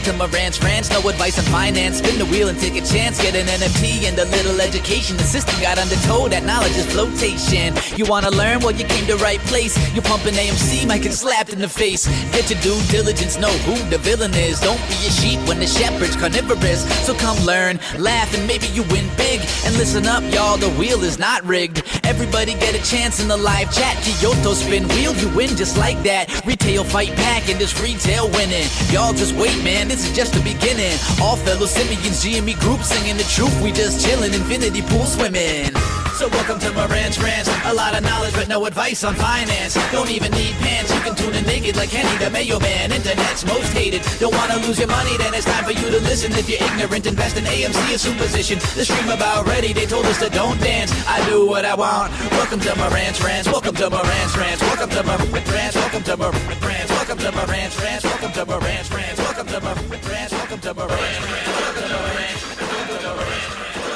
to Marantz Rantz, no advice on finance. Spin the wheel and take a chance. Get an NFT and a little education. The system got undertow, that knowledge is flotation. You wanna learn? Well, you came to right place. You're pumping AMC, might get slapped in the face. Get your due diligence, know who the villain is. Don't be a sheep when the shepherd's carnivorous. So come learn, laugh, and maybe you win big. And listen up, y'all, the wheel is not rigged. Everybody get a chance in the live chat. Kyoto spin wheel, you win just like that. Retail fight back and this retail winning. Y'all just wait, man, this is just the beginning. All fellow simians, GME group singing the truth. We just chillin', infinity pool swimming. So welcome to Marantz Rantz. A lot of knowledge but no advice on finance. Don't even need pants, you can tune in naked like Henny the Mayo Man. Internet's most hated. Don't wanna lose your money, then it's time for you to listen. If you're ignorant, invest in AMC, a superstition. The stream about ready, they told us to don't dance. I do what I want. Welcome to Marantz Rantz. Welcome to Marantz Rantz. Welcome to Marantz Rantz. Welcome to Marantz Rantz. Welcome to Marantz Rantz. Welcome to Marantz Rantz. Welcome to Marantz Rantz. Welcome to Marantz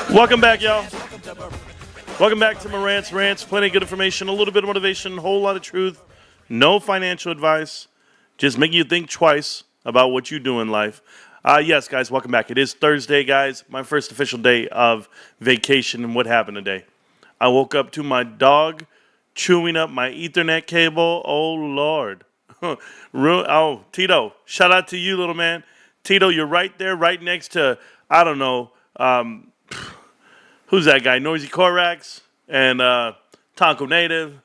Rantz. Welcome back, y'all. Welcome back to Marantz Rantz. Plenty of good information, a little bit of motivation, a whole lot of truth. No financial advice. Just making you think twice about what you do in life. Yes, guys, welcome back. It is Thursday, guys. My first official day of vacation. And what happened today? I woke up to my dog chewing up my Ethernet cable. Oh, Lord. Oh, Tito, shout out to you, little man. Tito, you're right there, right next to, I don't know, who's that guy? Noisy Corax and Tonko Native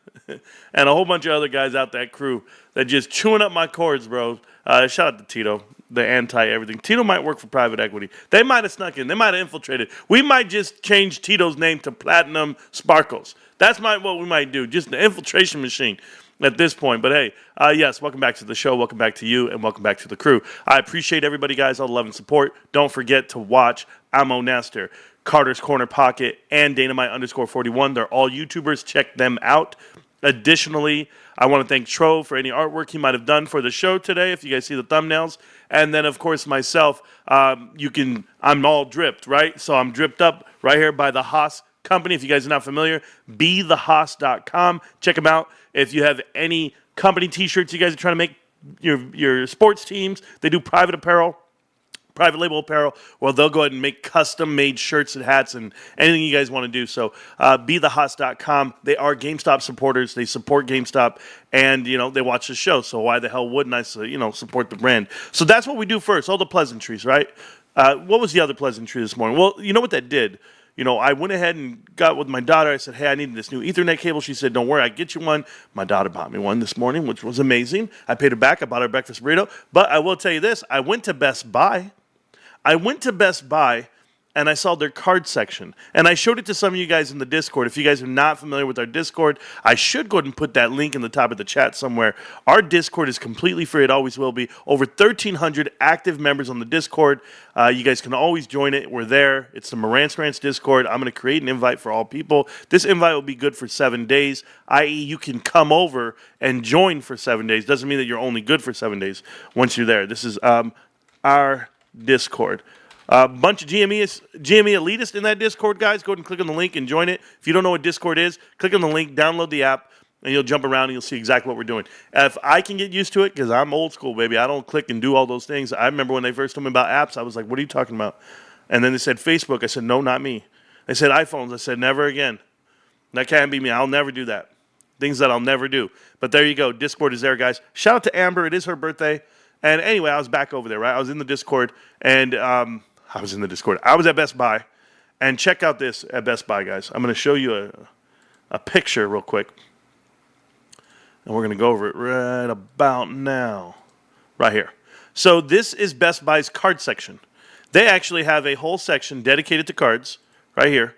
and a whole bunch of other guys out that crew that just chewing up my cords, bro. Shout out to Tito, the anti-everything. Tito might work for private equity. They might have snuck in. They might have infiltrated. We might just change Tito's name to Platinum Sparkles. That's what we might do, just an infiltration machine at this point. But hey, yes, welcome back to the show. Welcome back to you, and welcome back to the crew. I appreciate everybody, guys, all the love and support. Don't forget to watch Amo Nestor, Carter's Corner Pocket, and Dynamite_41. They're all YouTubers. Check them out. Additionally, I want to thank Tro for any artwork he might have done for the show today, if you guys see the thumbnails. And then, of course, myself, I'm all dripped, right? So I'm dripped up right here by the Haas Company. If you guys are not familiar, bethehaas.com. Check them out. If you have any company t-shirts you guys are trying to make your sports teams, they do private apparel, private label apparel. Well, they'll go ahead and make custom-made shirts and hats and anything you guys want to do. So bethehaas.com. They are GameStop supporters. They support GameStop, and, they watch the show. So why the hell wouldn't I, support the brand? So that's what we do first, all the pleasantries, right? What was the other pleasantry this morning? Well, you know what that did? I went ahead and got with my daughter. I said, hey, I need this new Ethernet cable. She said, don't worry, I get you one. My daughter bought me one this morning, which was amazing. I paid her back. I bought her a breakfast burrito. But I will tell you this. I went to Best Buy, and I saw their card section. And I showed it to some of you guys in the Discord. If you guys are not familiar with our Discord, I should go ahead and put that link in the top of the chat somewhere. Our Discord is completely free. It always will be. Over 1,300 active members on the Discord. You guys can always join it. We're there. It's the Marantz Rantz Discord. I'm going to create an invite for all people. This invite will be good for 7 days, i.e. you can come over and join for 7 days. Doesn't mean that you're only good for 7 days once you're there. This is our Discord. A bunch of GME elitists in that Discord, guys. Go ahead and click on the link and join it. If you don't know what Discord is, click on the link, download the app, and you'll jump around and you'll see exactly what we're doing. If I can get used to it, because I'm old school, baby, I don't click and do all those things. I remember when they first told me about apps, I was like, what are you talking about? And then they said Facebook. I said, no, not me. They said iPhones. I said, never again. That can't be me. I'll never do that. Things that I'll never do. But there you go. Discord is there, guys. Shout out to Amber. It is her birthday. And anyway, I was back over there, right? I was in the Discord, and I was at Best Buy, and check out this at Best Buy, guys. I'm going to show you a picture real quick, and we're going to go over it right about now, right here. So this is Best Buy's card section. They actually have a whole section dedicated to cards right here,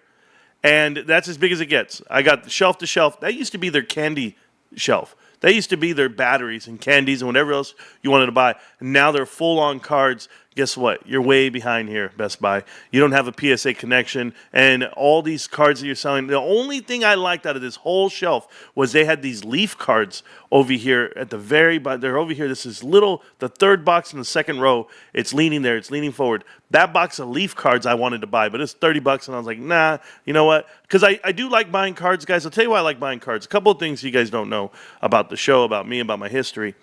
and that's as big as it gets. I got the shelf to shelf. That used to be their candy shelf. That used to be their batteries and candies and whatever else you wanted to buy. And now they're full-on cards. Guess what? You're way behind here, Best Buy. You don't have a PSA connection. And all these cards that you're selling, the only thing I liked out of this whole shelf was they had these leaf cards over here at the very bottom. They're over here. This is the third box in the second row. It's leaning there. It's leaning forward. That box of leaf cards I wanted to buy, but it's $30, and I was like, nah, you know what? Because I do like buying cards, guys. I'll tell you why I like buying cards. A couple of things you guys don't know about the show, about me, about my history.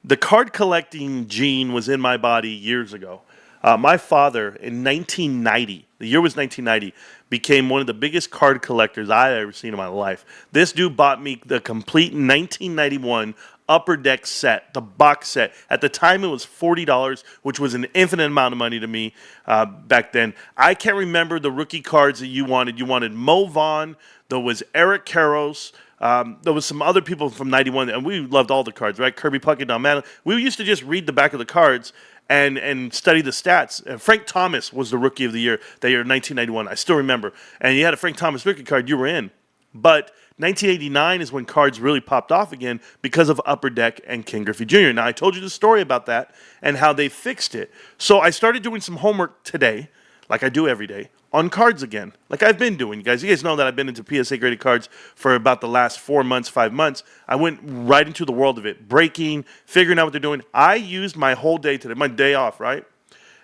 The card collecting gene was in my body years ago. My father in 1990, the year was 1990, became one of the biggest card collectors I had ever seen in my life. This dude bought me the complete 1991 Upper Deck set, the box set. At the time, it was $40, which was an infinite amount of money to me back then. I can't remember the rookie cards that you wanted. You wanted Mo Vaughn. There was Eric Karros. There was some other people from 91, and we loved all the cards, right? Kirby Puckett, Don Mantle. We used to just read the back of the cards and study the stats. Frank Thomas was the Rookie of the Year that year, 1991. I still remember. And you had a Frank Thomas rookie card, you were in. But 1989 is when cards really popped off again because of Upper Deck and Ken Griffey Jr. Now, I told you the story about that and how they fixed it. So I started doing some homework today, like I do every day, on cards again, like I've been doing. You guys know that I've been into PSA graded cards for about the last 4 months, 5 months. I went right into the world of it, breaking, figuring out what they're doing. I used my whole day today, my day off, right?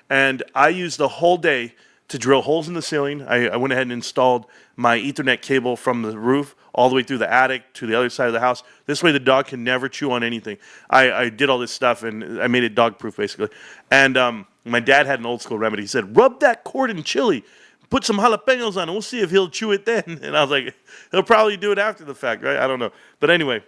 And I used the whole day to drill holes in the ceiling. I went ahead and installed my Ethernet cable from the roof all the way through the attic to the other side of the house. This way the dog can never chew on anything. I did all this stuff, and I made it dog-proof, basically. And my dad had an old-school remedy. He said, rub that cord in chili. Put some jalapenos on it. We'll see if he'll chew it then. And I was like, he'll probably do it after the fact, right? I don't know. But anyway,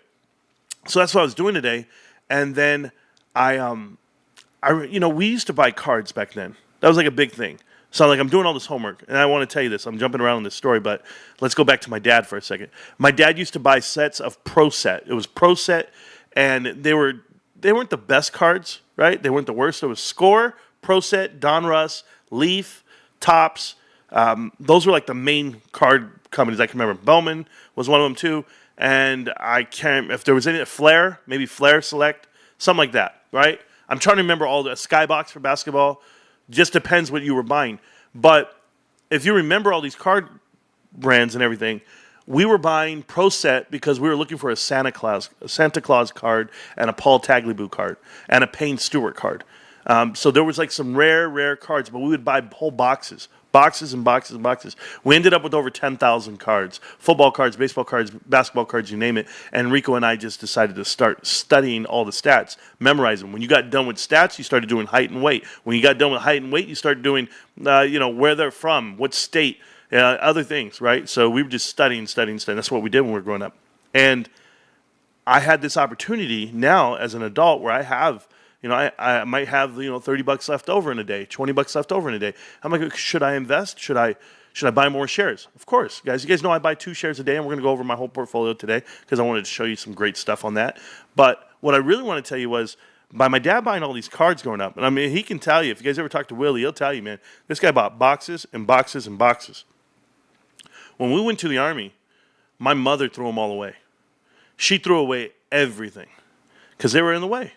so that's what I was doing today. And then we used to buy cards back then. That was like a big thing. So I'm doing all this homework, and I want to tell you this. I'm jumping around on this story, but let's go back to my dad for a second. My dad used to buy sets of Pro Set. It was Pro Set, and they weren't the best cards, right? They weren't the worst. There was Score, Pro Set, Donruss, Leaf, Topps. Those were like the main card companies I can remember. Bowman was one of them too, and I can't, if there was any, Flair, maybe Flair Select, something like that, right? I'm trying to remember all the Skybox for basketball. Just depends what you were buying. But if you remember all these card brands and everything, we were buying Pro Set because we were looking for a Santa Claus card and a Paul Tagliabue card and a Payne Stewart card. So there was like some rare cards, but we would buy whole boxes and boxes and boxes. We ended up with over 10,000 cards, football cards, baseball cards, basketball cards, you name it. And Rico and I just decided to start studying all the stats, memorize them. When you got done with stats, you started doing height and weight. When you got done with height and weight, you started doing, where they're from, what state, other things, right? So we were just studying. That's what we did when we were growing up. And I had this opportunity now as an adult where I have, I might have, $30 left over in a day, $20 left over in a day. I'm like, should I invest? Should I buy more shares? Of course, guys. You guys know I buy 2 shares a day, and we're going to go over my whole portfolio today because I wanted to show you some great stuff on that. But what I really want to tell you was, by my dad buying all these cards growing up, and I mean, he can tell you, if you guys ever talk to Willie, he'll tell you, man, this guy bought boxes and boxes and boxes. When we went to the Army, my mother threw them all away. She threw away everything because they were in the way.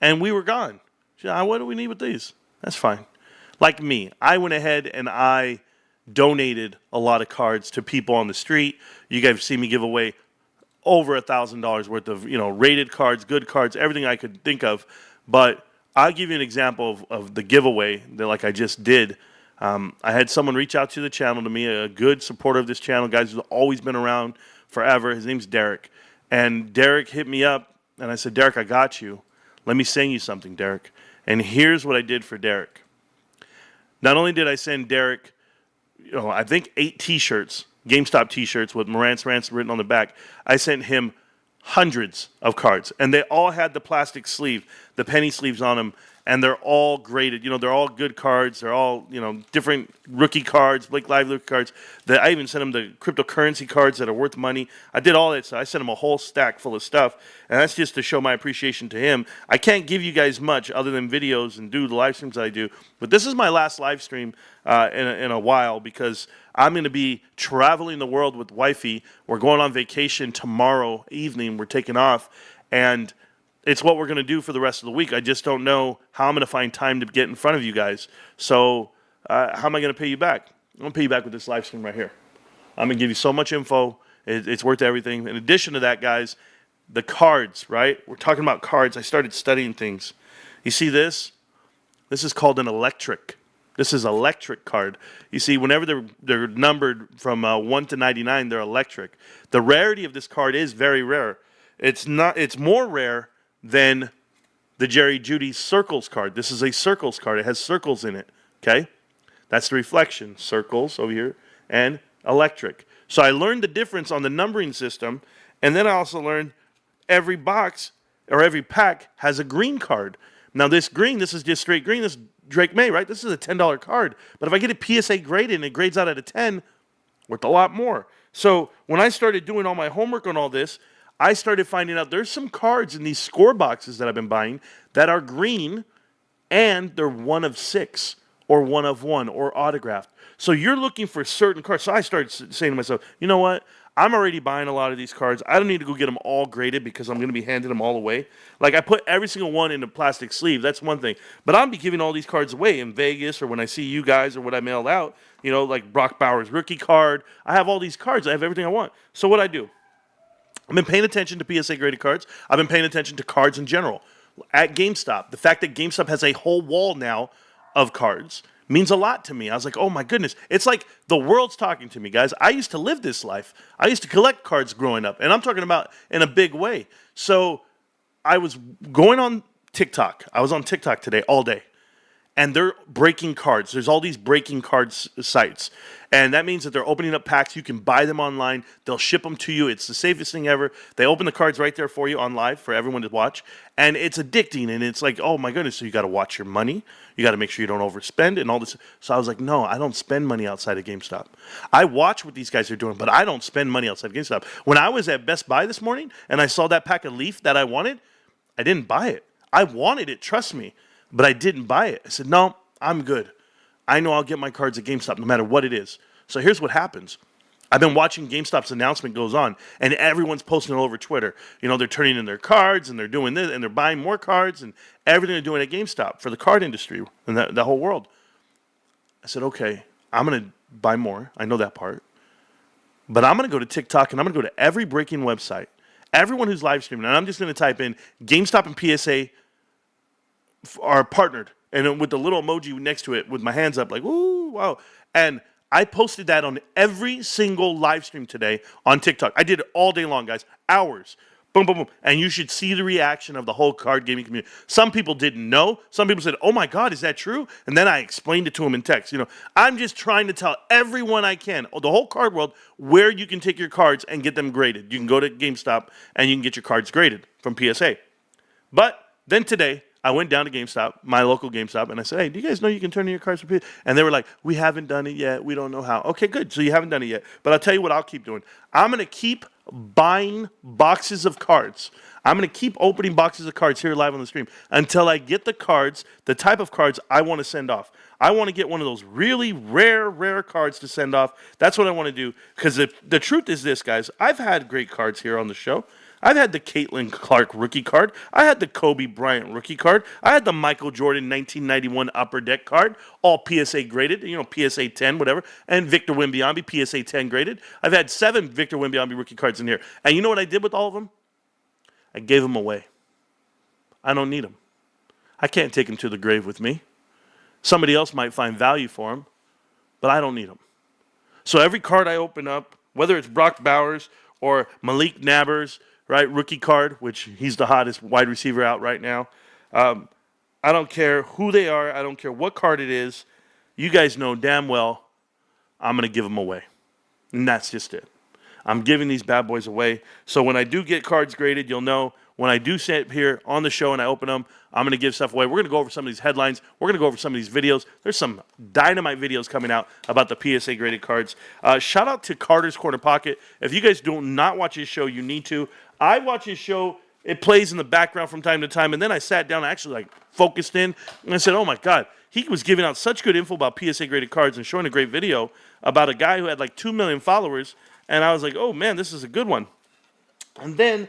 And we were gone. She said, what do we need with these? That's fine. Like me, I went ahead and I donated a lot of cards to people on the street. You guys have seen me give away over $1,000 worth of, rated cards, good cards, everything I could think of. But I'll give you an example of the giveaway that, like I just did. I had someone reach out to the channel to me, a good supporter of this channel, guys who's always been around forever. His name's Derek. And Derek hit me up, and I said, Derek, I got you. Let me send you something, Derek. And here's what I did for Derek. Not only did I send Derek, I think 8 T-shirts, GameStop T-shirts with Marantz Rantz written on the back. I sent him hundreds of cards, and they all had the plastic sleeve, the penny sleeves on them, and they're all graded. They're all good cards. They're all, different rookie cards, Blake Lively cards. I even sent him the cryptocurrency cards that are worth money. I did all that stuff. I sent him a whole stack full of stuff, and that's just to show my appreciation to him. I can't give you guys much other than videos and do the live streams that I do, but this is my last live stream in a while because I'm going to be traveling the world with wifey. We're going on vacation tomorrow evening. We're taking off, and it's what we're going to do for the rest of the week. I just don't know how I'm going to find time to get in front of you guys. So how am I going to pay you back? I'm going to pay you back with this live stream right here. I'm going to give you so much info. It's worth everything. In addition to that, guys, the cards, right? We're talking about cards. I started studying things. You see this? This is called an electric. This is electric card. You see, whenever they're numbered from 1 to 99, they're electric. The rarity of this card is very rare. It's more rare than the Jerry Judy Circles card. This is a Circles card. It has circles in it, okay? That's the reflection. Circles over here and electric. So I learned the difference on the numbering system, and then I also learned every box or every pack has a green card. Now this green, this is just straight green. This is Drake May, right? This is a $10 card. But if I get a PSA graded and it grades out at a 10, worth a lot more. So when I started doing all my homework on all this, I started finding out there's some cards in these score boxes that I've been buying that are green and they're 1 of 6 or 1 of 1 or autographed. So you're looking for certain cards. So I started saying to myself, you know what? I'm already buying a lot of these cards. I don't need to go get them all graded because I'm going to be handing them all away. Like I put every single one in a plastic sleeve. That's one thing. But I'll be giving all these cards away in Vegas or when I see you guys or what I mailed out. You know, like Brock Bowers' rookie card. I have all these cards. I have everything I want. So what I do? I've been paying attention to PSA graded cards. I've been paying attention to cards in general. At GameStop, the fact that GameStop has a whole wall now of cards means a lot to me. I was like, oh my goodness. It's like the world's talking to me, guys. I used to live this life. I used to collect cards growing up, and I'm talking about in a big way. So I was going on TikTok. I was on TikTok today all day. And they're breaking cards. There's all these breaking cards sites. And that means that they're opening up packs. You can buy them online. They'll ship them to you. It's the safest thing ever. They open the cards right there for you on live for everyone to watch. And it's addicting. And it's like, oh my goodness. So you got to watch your money. You got to make sure you don't overspend and all this. So I was like, no, I don't spend money outside of GameStop. I watch what these guys are doing, but I don't spend money outside of GameStop. When I was at Best Buy this morning and I saw that pack of Leaf that I wanted, I didn't buy it. I wanted it, trust me. But I didn't buy it. I said, no, I'm good. I know I'll get my cards at GameStop no matter what it is. So here's what happens. I've been watching GameStop's announcement goes on, and everyone's posting it over Twitter. You know, they're turning in their cards, and they're doing this, and they're buying more cards, and everything they're doing at GameStop for the card industry and the whole world. I said, okay, I'm going to buy more. I know that part. But I'm going to go to TikTok, and I'm going to go to every breaking website, everyone who's live streaming, and I'm just going to type in GameStop and PSA are partnered, and with the little emoji next to it with my hands up like, ooh, wow. And I posted that on every single live stream today on TikTok. I did it all day long, guys. Hours. Boom, boom, boom. And you should see the reaction of the whole card gaming community. Some people didn't know. Some people said, oh my God, is that true? And then I explained it to them in text. You know, I'm just trying to tell everyone I can, the whole card world, where you can take your cards and get them graded. You can go to GameStop and you can get your cards graded from PSA. But then today, I went down to GameStop, my local GameStop, and I said, hey, do you guys know you can turn in your cards for PSA? And they were like, we haven't done it yet. We don't know how. Okay, good. So you haven't done it yet. But I'll tell you what I'll keep doing. I'm going to keep buying boxes of cards. I'm going to keep opening boxes of cards here live on the stream until I get the cards, the type of cards I want to send off. I want to get one of those really rare cards to send off. That's what I want to do. Because the truth is this, guys. I've had great cards here on the show. I've had the Caitlin Clark rookie card. I had the Kobe Bryant rookie card. I had the Michael Jordan 1991 Upper Deck card, all PSA graded, you know, PSA 10, whatever, and Victor Wembanyama, PSA 10 graded. I've had 7 Victor Wembanyama rookie cards in here. And you know what I did with all of them? I gave them away. I don't need them. I can't take them to the grave with me. Somebody else might find value for them, but I don't need them. So every card I open up, whether it's Brock Bowers or Malik Nabers, right, rookie card, which he's the hottest wide receiver out right now. I don't care who they are. I don't care what card it is. You guys know damn well I'm going to give them away. And that's just it. I'm giving these bad boys away. So when I do get cards graded, you'll know. When I do sit here on the show and I open them, I'm going to give stuff away. We're going to go over some of these headlines. We're going to go over some of these videos. There's some dynamite videos coming out about the PSA graded cards. Shout out to Carter's Corner Pocket. If you guys do not watch his show, you need to. I watch his show. It plays in the background from time to time. And then I sat down and actually focused in. And I said, oh, my God. He was giving out such good info about PSA graded cards and showing a great video about a guy who had 2 million followers. And I was like, oh, man, this is a good one. And then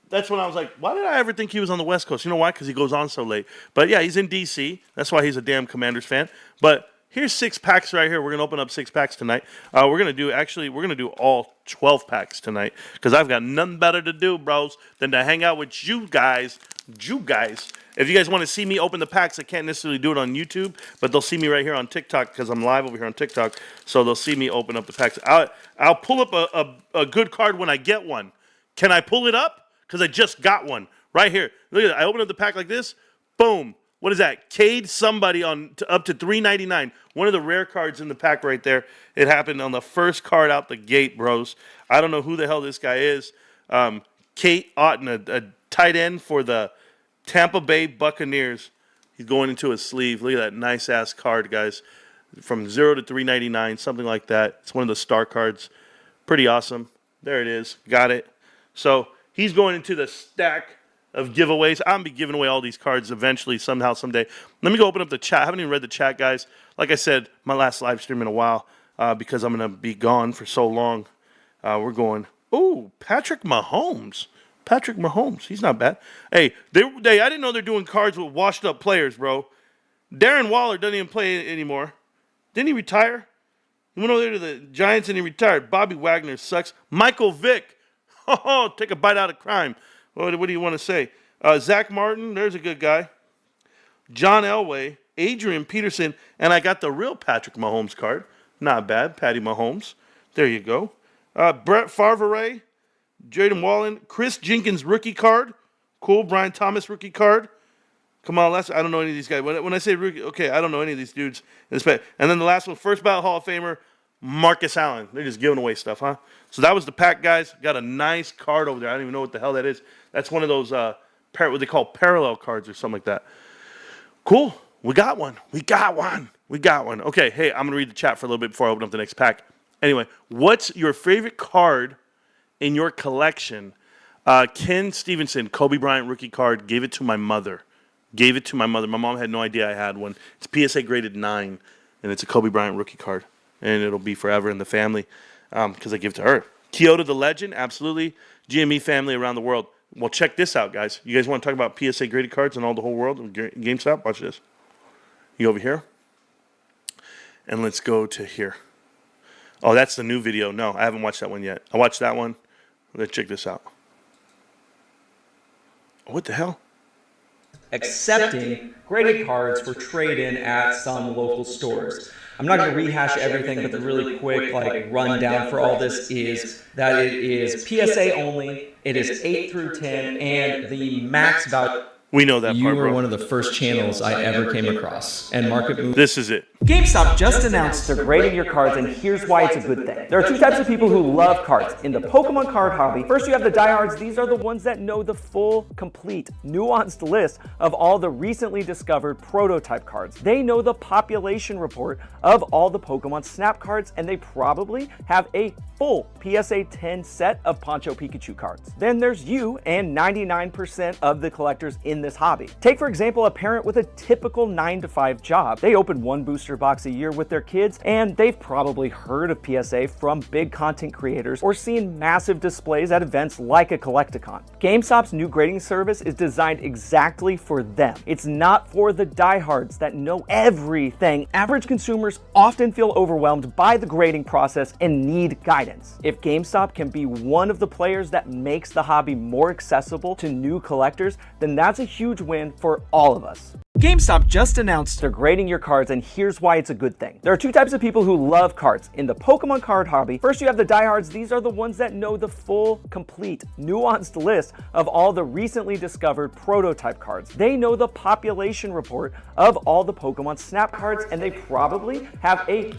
that's when I was like, why did I ever think he was on the West Coast? You know why? Because he goes on so late. But, yeah, he's in D.C. That's why he's a damn Commanders fan. But here's 6 packs right here. We're going to open up 6 packs tonight. We're going to do all 12 packs tonight because I've got nothing better to do, bros, than to hang out with you guys. If you guys want to see me open the packs, I can't necessarily do it on YouTube, but they'll see me right here on TikTok because I'm live over here on TikTok. So they'll see me open up the packs. I'll pull up a good card when I get one. Can I pull it up? Because I just got one right here. Look at it. I open up the pack like this. Boom. What is that? Cade somebody on up to $3.99. One of the rare cards in the pack right there. It happened on the first card out the gate, bros. I don't know who the hell this guy is. Kate Otten, a tight end for the Tampa Bay Buccaneers. He's going into his sleeve. Look at that nice-ass card, guys. From 0 to $3.99, something like that. It's one of the star cards. Pretty awesome. There it is. Got it. So he's going into the stack of giveaways. I'm going to be giving away all these cards eventually, somehow, someday. Let me go open up the chat. I haven't even read the chat, guys. Like I said, my last live stream in a while because I'm going to be gone for so long. We're going, ooh, Patrick Mahomes. Patrick Mahomes. He's not bad. Hey, I didn't know they're doing cards with washed-up players, bro. Darren Waller doesn't even play anymore. Didn't he retire? He went over there to the Giants and he retired. Bobby Wagner sucks. Michael Vick. Oh, take a bite out of crime. What do you want to say? Zach Martin, there's a good guy. John Elway, Adrian Peterson, and I got the real Patrick Mahomes card. Not bad, Patty Mahomes. There you go. Brett Favre, Jaden Wallen, Chris Jenkins rookie card. Cool, Brian Thomas rookie card. Come on, I don't know any of these guys. When I say rookie, okay, I don't know any of these dudes. And then the last one, first ballot Hall of Famer, Marcus Allen. They're just giving away stuff, huh? So that was the pack, guys. Got a nice card over there. I don't even know what the hell that is. That's one of those, what they call parallel cards or something like that. Cool. We got one. Okay, hey, I'm going to read the chat for a little bit before I open up the next pack. Anyway, what's your favorite card in your collection? Ken Stevenson, Kobe Bryant rookie card, gave it to my mother. My mom had no idea I had one. It's PSA graded 9, and it's a Kobe Bryant rookie card. And it'll be forever in the family because I give it to her. Kyoto the Legend, absolutely. GME family around the world. Well, check this out, guys. You guys want to talk about PSA graded cards in all the whole world? GameStop? Watch this. You go over here. And let's go to here. Oh, that's the new video. No, I haven't watched that one yet. I watched that one. Let's check this out. What the hell? Accepting graded cards for trade-in at some local stores. I'm not going to rehash everything, but the really quick rundown for all this is that it is PSA only, it is 8 through 10, and the max value. We know that you part, were bro. one of the first channels I ever came across. And market move. This is it. GameStop just announced they're grading your cards, and here's why it's a good thing. There are two types of people who love cards in the Pokemon card hobby. First, you have the diehards. These are the ones that know the full, complete, nuanced list of all the recently discovered prototype cards. They know the population report of all the Pokemon Snap cards, and they probably have a full PSA 10 set of Poncho Pikachu cards. Then there's you and 99% of the collectors in this hobby. Take, for example, a parent with a typical 9-to-5 job. They open one booster box a year with their kids, and they've probably heard of PSA from big content creators or seen massive displays at events like a Collecticon. GameStop's new grading service is designed exactly for them. It's not for the diehards that know everything. Average consumers often feel overwhelmed by the grading process and need guidance. If GameStop can be one of the players that makes the hobby more accessible to new collectors, then that's a huge win for all of us. GameStop just announced they're grading your cards, and here's why it's a good thing. There are two types of people who love cards in the Pokemon card hobby. First, you have the diehards. These are the ones that know the full, complete, nuanced list of all the recently discovered prototype cards. They know the population report of all the Pokemon Snap cards, and they probably have a...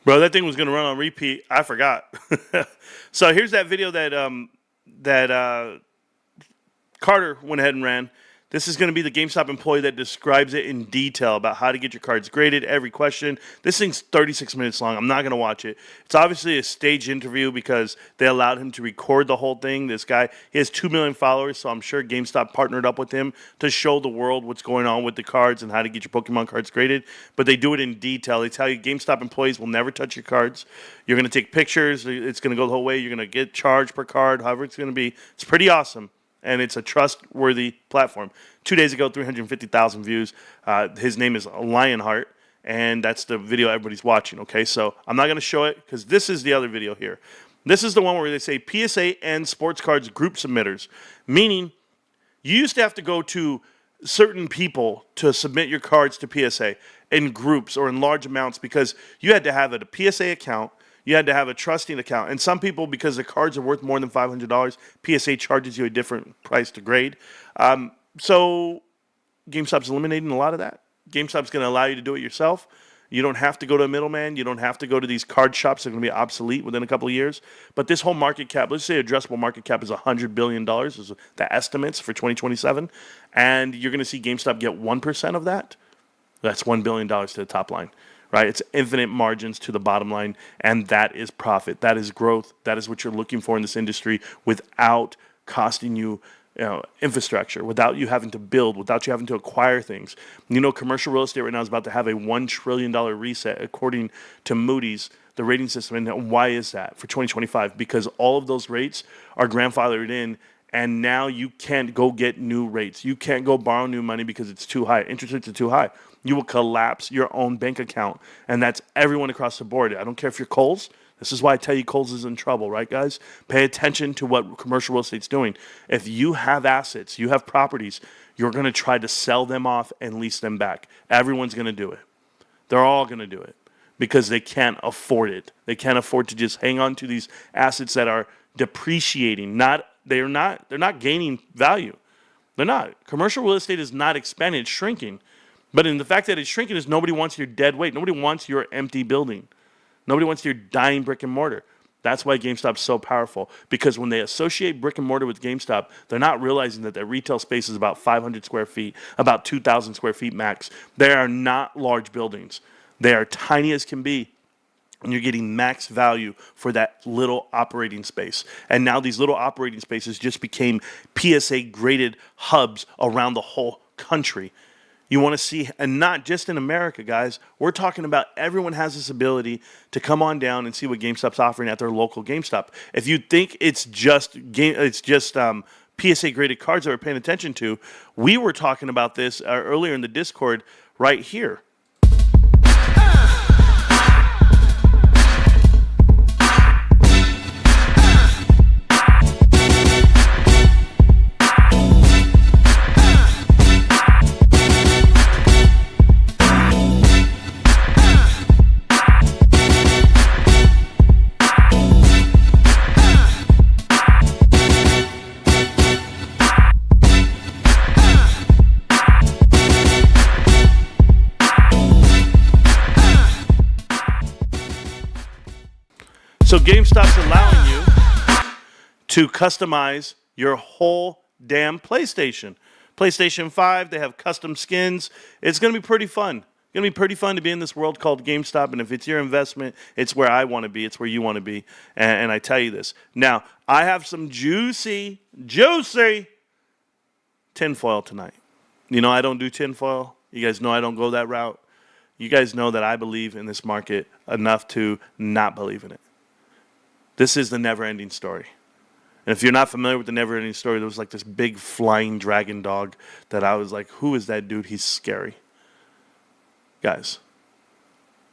Bro, that thing was going to run on repeat. I forgot. So here's that video that Carter went ahead and ran. This is going to be the GameStop employee that describes it in detail about how to get your cards graded, every question. This thing's 36 minutes long. I'm not going to watch it. It's obviously a staged interview because they allowed him to record the whole thing. This guy, he has 2 million followers, so I'm sure GameStop partnered up with him to show the world what's going on with the cards and how to get your Pokemon cards graded. But they do it in detail. They tell you GameStop employees will never touch your cards. You're going to take pictures. It's going to go the whole way. You're going to get charged per card, however it's going to be. It's pretty awesome. And it's a trustworthy platform. 2 days ago, 350,000 views. His name is Lionheart, and that's the video everybody's watching, okay? So I'm not going to show it because this is the other video here. This is the one where they say PSA and sports cards group submitters, meaning you used to have to go to certain people to submit your cards to PSA in groups or in large amounts because you had to have a PSA account. You had to have a trusting account. And some people, because the cards are worth more than $500, PSA charges you a different price to grade. So GameStop's eliminating a lot of that. GameStop's going to allow you to do it yourself. You don't have to go to a middleman. You don't have to go to these card shops that are going to be obsolete within a couple of years. But this whole market cap, let's say addressable market cap is $100 billion, is the estimates for 2027. And you're going to see GameStop get 1% of that. That's $1 billion to the top line, right? It's infinite margins to the bottom line. And that is profit. That is growth. That is what you're looking for in this industry without costing you infrastructure, without you having to build, without you having to acquire things. Commercial real estate right now is about to have a $1 trillion reset according to Moody's, the rating system. And why is that for 2025? Because all of those rates are grandfathered in, and now you can't go get new rates. You can't go borrow new money because it's too high. Interest rates are too high. You will collapse your own bank account, and that's everyone across the board. I don't care if you're Kohl's. This is why I tell you Kohl's is in trouble, right, guys? Pay attention to what commercial real estate's doing. If you have assets, you have properties, you're going to try to sell them off and lease them back. Everyone's going to do it. They're all going to do it because they can't afford it. They can't afford to just hang on to these assets that are depreciating. They're not gaining value. They're not. Commercial real estate is not expanding, it's shrinking. But in the fact that it's shrinking is nobody wants your dead weight. Nobody wants your empty building. Nobody wants your dying brick and mortar. That's why GameStop's so powerful. Because when they associate brick and mortar with GameStop, they're not realizing that their retail space is about 500 square feet, about 2,000 square feet max. They are not large buildings. They are tiny as can be. And you're getting max value for that little operating space. And now these little operating spaces just became PSA graded hubs around the whole country. You want to see, and not just in America, guys. We're talking about everyone has this ability to come on down and see what GameStop's offering at their local GameStop. If you think it's just PSA graded cards that we're paying attention to, we were talking about this earlier in the Discord right here. So GameStop's allowing you to customize your whole damn PlayStation. PlayStation 5, they have custom skins. It's going to be pretty fun. It's going to be pretty fun to be in this world called GameStop. And if it's your investment, it's where I want to be. It's where you want to be. And I tell you this. Now, I have some juicy tinfoil tonight. I don't do tinfoil. You guys know I don't go that route. You guys know that I believe in this market enough to not believe in it. This is the never-ending story. And if you're not familiar with the never-ending story, there was like this big flying dragon dog that I was like, who is that dude? He's scary. Guys,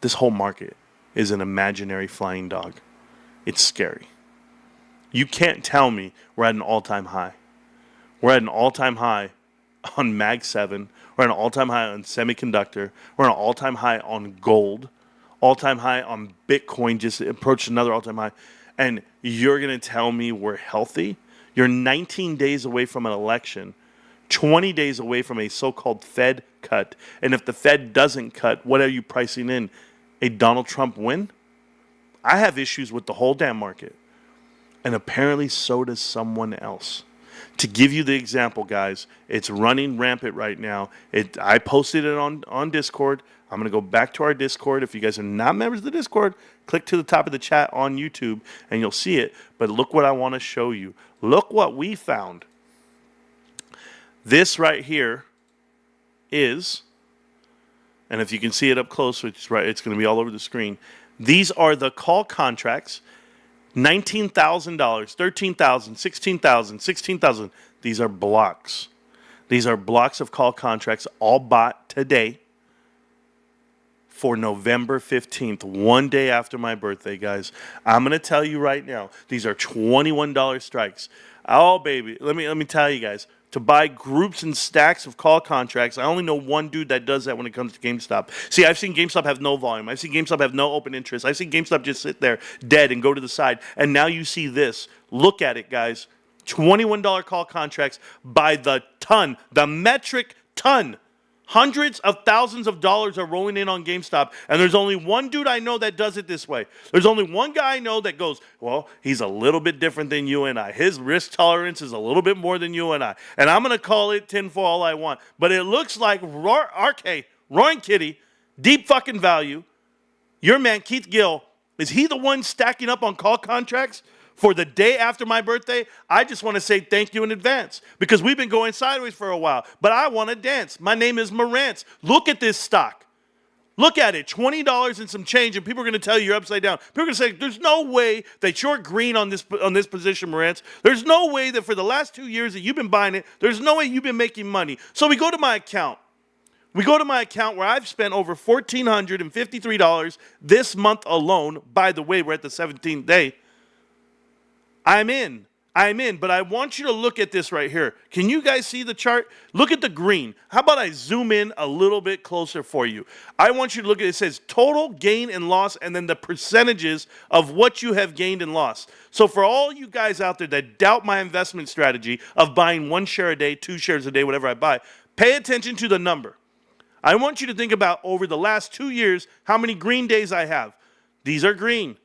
this whole market is an imaginary flying dog. It's scary. You can't tell me we're at an all-time high. We're at an all-time high on Mag 7. We're at an all-time high on semiconductor. We're at an all-time high on gold. All-time high on Bitcoin, just approached another all-time high. And you're going to tell me we're healthy? You're 19 days away from an election, 20 days away from a so-called Fed cut. And if the Fed doesn't cut, what are you pricing in? A Donald Trump win? I have issues with the whole damn market. And apparently so does someone else. To give you the example, guys, it's running rampant right now. I posted it on Discord. I'm going to go back to our Discord. If you guys are not members of the Discord, click to the top of the chat on YouTube and you'll see it. But look what I want to show you. Look what we found. This right here is, and if you can see it up close, which is right, it's going to be all over the screen. These are the call contracts. $19,000, $13,000, $16,000, $16,000. These are blocks. These are blocks of call contracts all bought today for November 15th, one day after my birthday, guys. I'm going to tell you right now, these are $21 strikes. Oh, baby, let me tell you guys, to buy groups and stacks of call contracts, I only know one dude that does that when it comes to GameStop. See, I've seen GameStop have no volume. I've seen GameStop have no open interest. I've seen GameStop just sit there dead and go to the side. And now you see this. Look at it, guys. $21 call contracts by the ton, the metric ton. Hundreds of thousands of dollars are rolling in on GameStop, and there's only one dude I know that does it this way. There's only one guy I know that goes, well, he's a little bit different than you and I. His risk tolerance is a little bit more than you and I. And I'm going to call it tinfoil all I want. But it looks like Roaring Kitty, deep fucking value, your man Keith Gill, is he the one stacking up on call contracts for the day after my birthday? I just want to say thank you in advance because we've been going sideways for a while, but I want to dance. My name is Marantz. Look at this stock. Look at it, $20 and some change, and people are going to tell you you're upside down. People are going to say, there's no way that you're green on this position, Marantz. There's no way that for the last 2 years that you've been buying it, there's no way you've been making money. So we go to my account. We go to my account where I've spent over $1,453 this month alone. By the way, we're at the 17th day. I'm in, but I want you to look at this right here. Can you guys see the chart? Look at the green. How about I zoom in a little bit closer for you? I want you to look at it. It says total gain and loss, and then the percentages of what you have gained and lost. So for all you guys out there that doubt my investment strategy of buying 1 share a day, 2 shares a day, whatever I buy, pay attention to the number. I want you to think about over the last 2 years how many green days I have. These are green.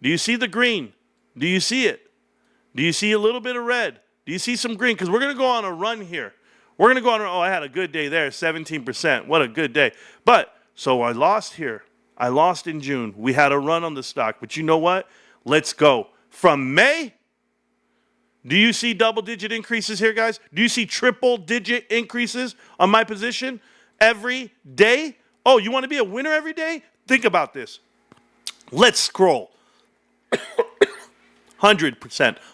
Do you see the green? Do you see it? Do you see a little bit of red? Do you see some green? Because we're going to go on a run here. We're going to go on I had a good day there, 17%. What a good day. But, so I lost here. I lost in June. We had a run on the stock. But you know what? Let's go. From May, do you see double-digit increases here, guys? Do you see triple-digit increases on my position every day? Oh, you want to be a winner every day? Think about this. Let's scroll. 100%,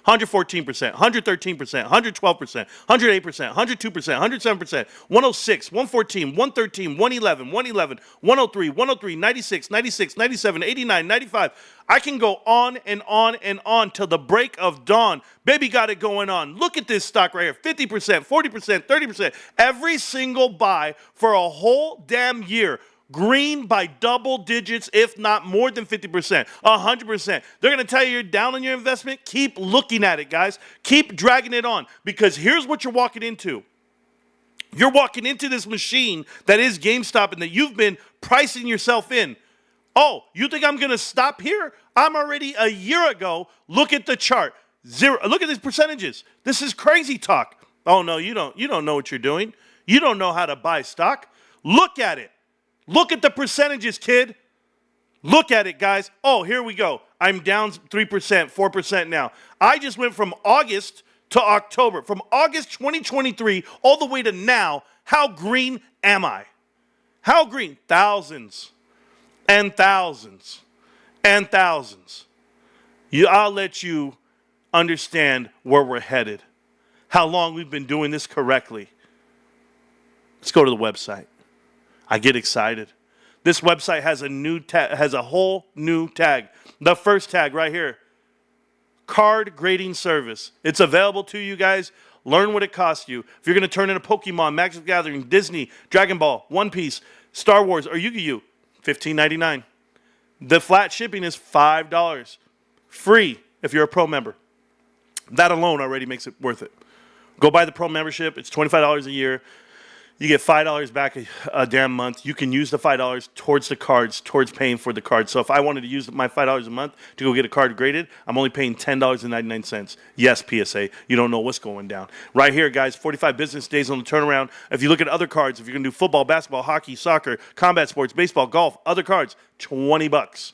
114%, 113%, 112%, 108%, 102%, 107%, 106, 114, 113, 111, 111, 103, 103, 96, 96, 97, 89, 95. I can go on and on and on till the break of dawn. Baby got it going on. Look at this stock right here. 50%, 40%, 30%. Every single buy for a whole damn year. Green by double digits, if not more than 50%, 100%. They're going to tell you you're down on your investment. Keep looking at it, guys. Keep dragging it on because here's what you're walking into. You're walking into this machine that is GameStop and that you've been pricing yourself in. Oh, you think I'm going to stop here? I'm already a year ago. Look at the chart. 0. Look at these percentages. This is crazy talk. Oh, no, you don't know what you're doing. You don't know how to buy stock. Look at it. Look at the percentages, kid. Look at it, guys. Oh, here we go. I'm down 3%, 4% now. I just went from August to October. From August 2023 all the way to now, how green am I? How green? Thousands and thousands and thousands. I'll let you understand where we're headed, how long we've been doing this correctly. Let's go to the website. I get excited. This website has a whole new tag. The first tag right here, card grading service. It's available to you guys. Learn what it costs you. If you're going to turn in a Pokemon, Magic the Gathering, Disney, Dragon Ball, One Piece, Star Wars, or Yu-Gi-Oh!, $15.99. The flat shipping is $5. Free if you're a pro member. That alone already makes it worth it. Go buy the pro membership. It's $25 a year. You get $5 back a damn month. You can use the $5 towards the cards, towards paying for the cards. So if I wanted to use my $5 a month to go get a card graded, I'm only paying $10.99. Yes, PSA, you don't know what's going down. Right here, guys, 45 business days on the turnaround. If you look at other cards, if you're going to do football, basketball, hockey, soccer, combat sports, baseball, golf, other cards, $20.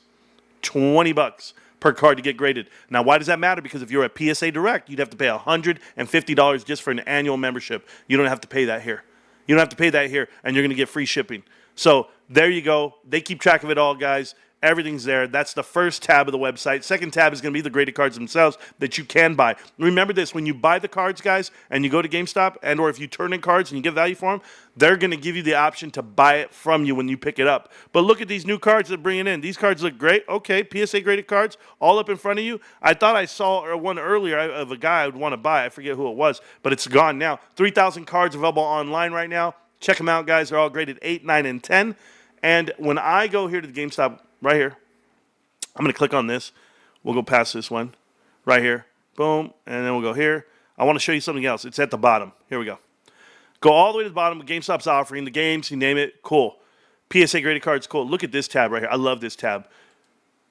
$20 per card to get graded. Now, why does that matter? Because if you're a PSA Direct, you'd have to pay $150 just for an annual membership. You don't have to pay that here. You don't have to pay that here, and you're going to get free shipping. So there you go. They keep track of it all, guys. Everything's there. That's the first tab of the website. Second tab is going to be the graded cards themselves that you can buy. Remember this, when you buy the cards, guys, and you go to GameStop, and or if you turn in cards and you get value for them, they're going to give you the option to buy it from you when you pick it up. But look at these new cards they're bringing in. These cards look great. Okay, PSA graded cards all up in front of you. I thought I saw one earlier of a guy I would want to buy. I forget who it was, but it's gone now. 3,000 cards available online right now. Check them out, guys. They're all graded 8, 9, and 10. And when I go here to the GameStop right here, I'm going to click on this. We'll go past this one right here. Boom. And then we'll go here. I want to show you something else. It's at the bottom. Here we go. Go all the way to the bottom. GameStop's offering the games. You name it. Cool. PSA graded cards. Cool. Look at this tab right here. I love this tab.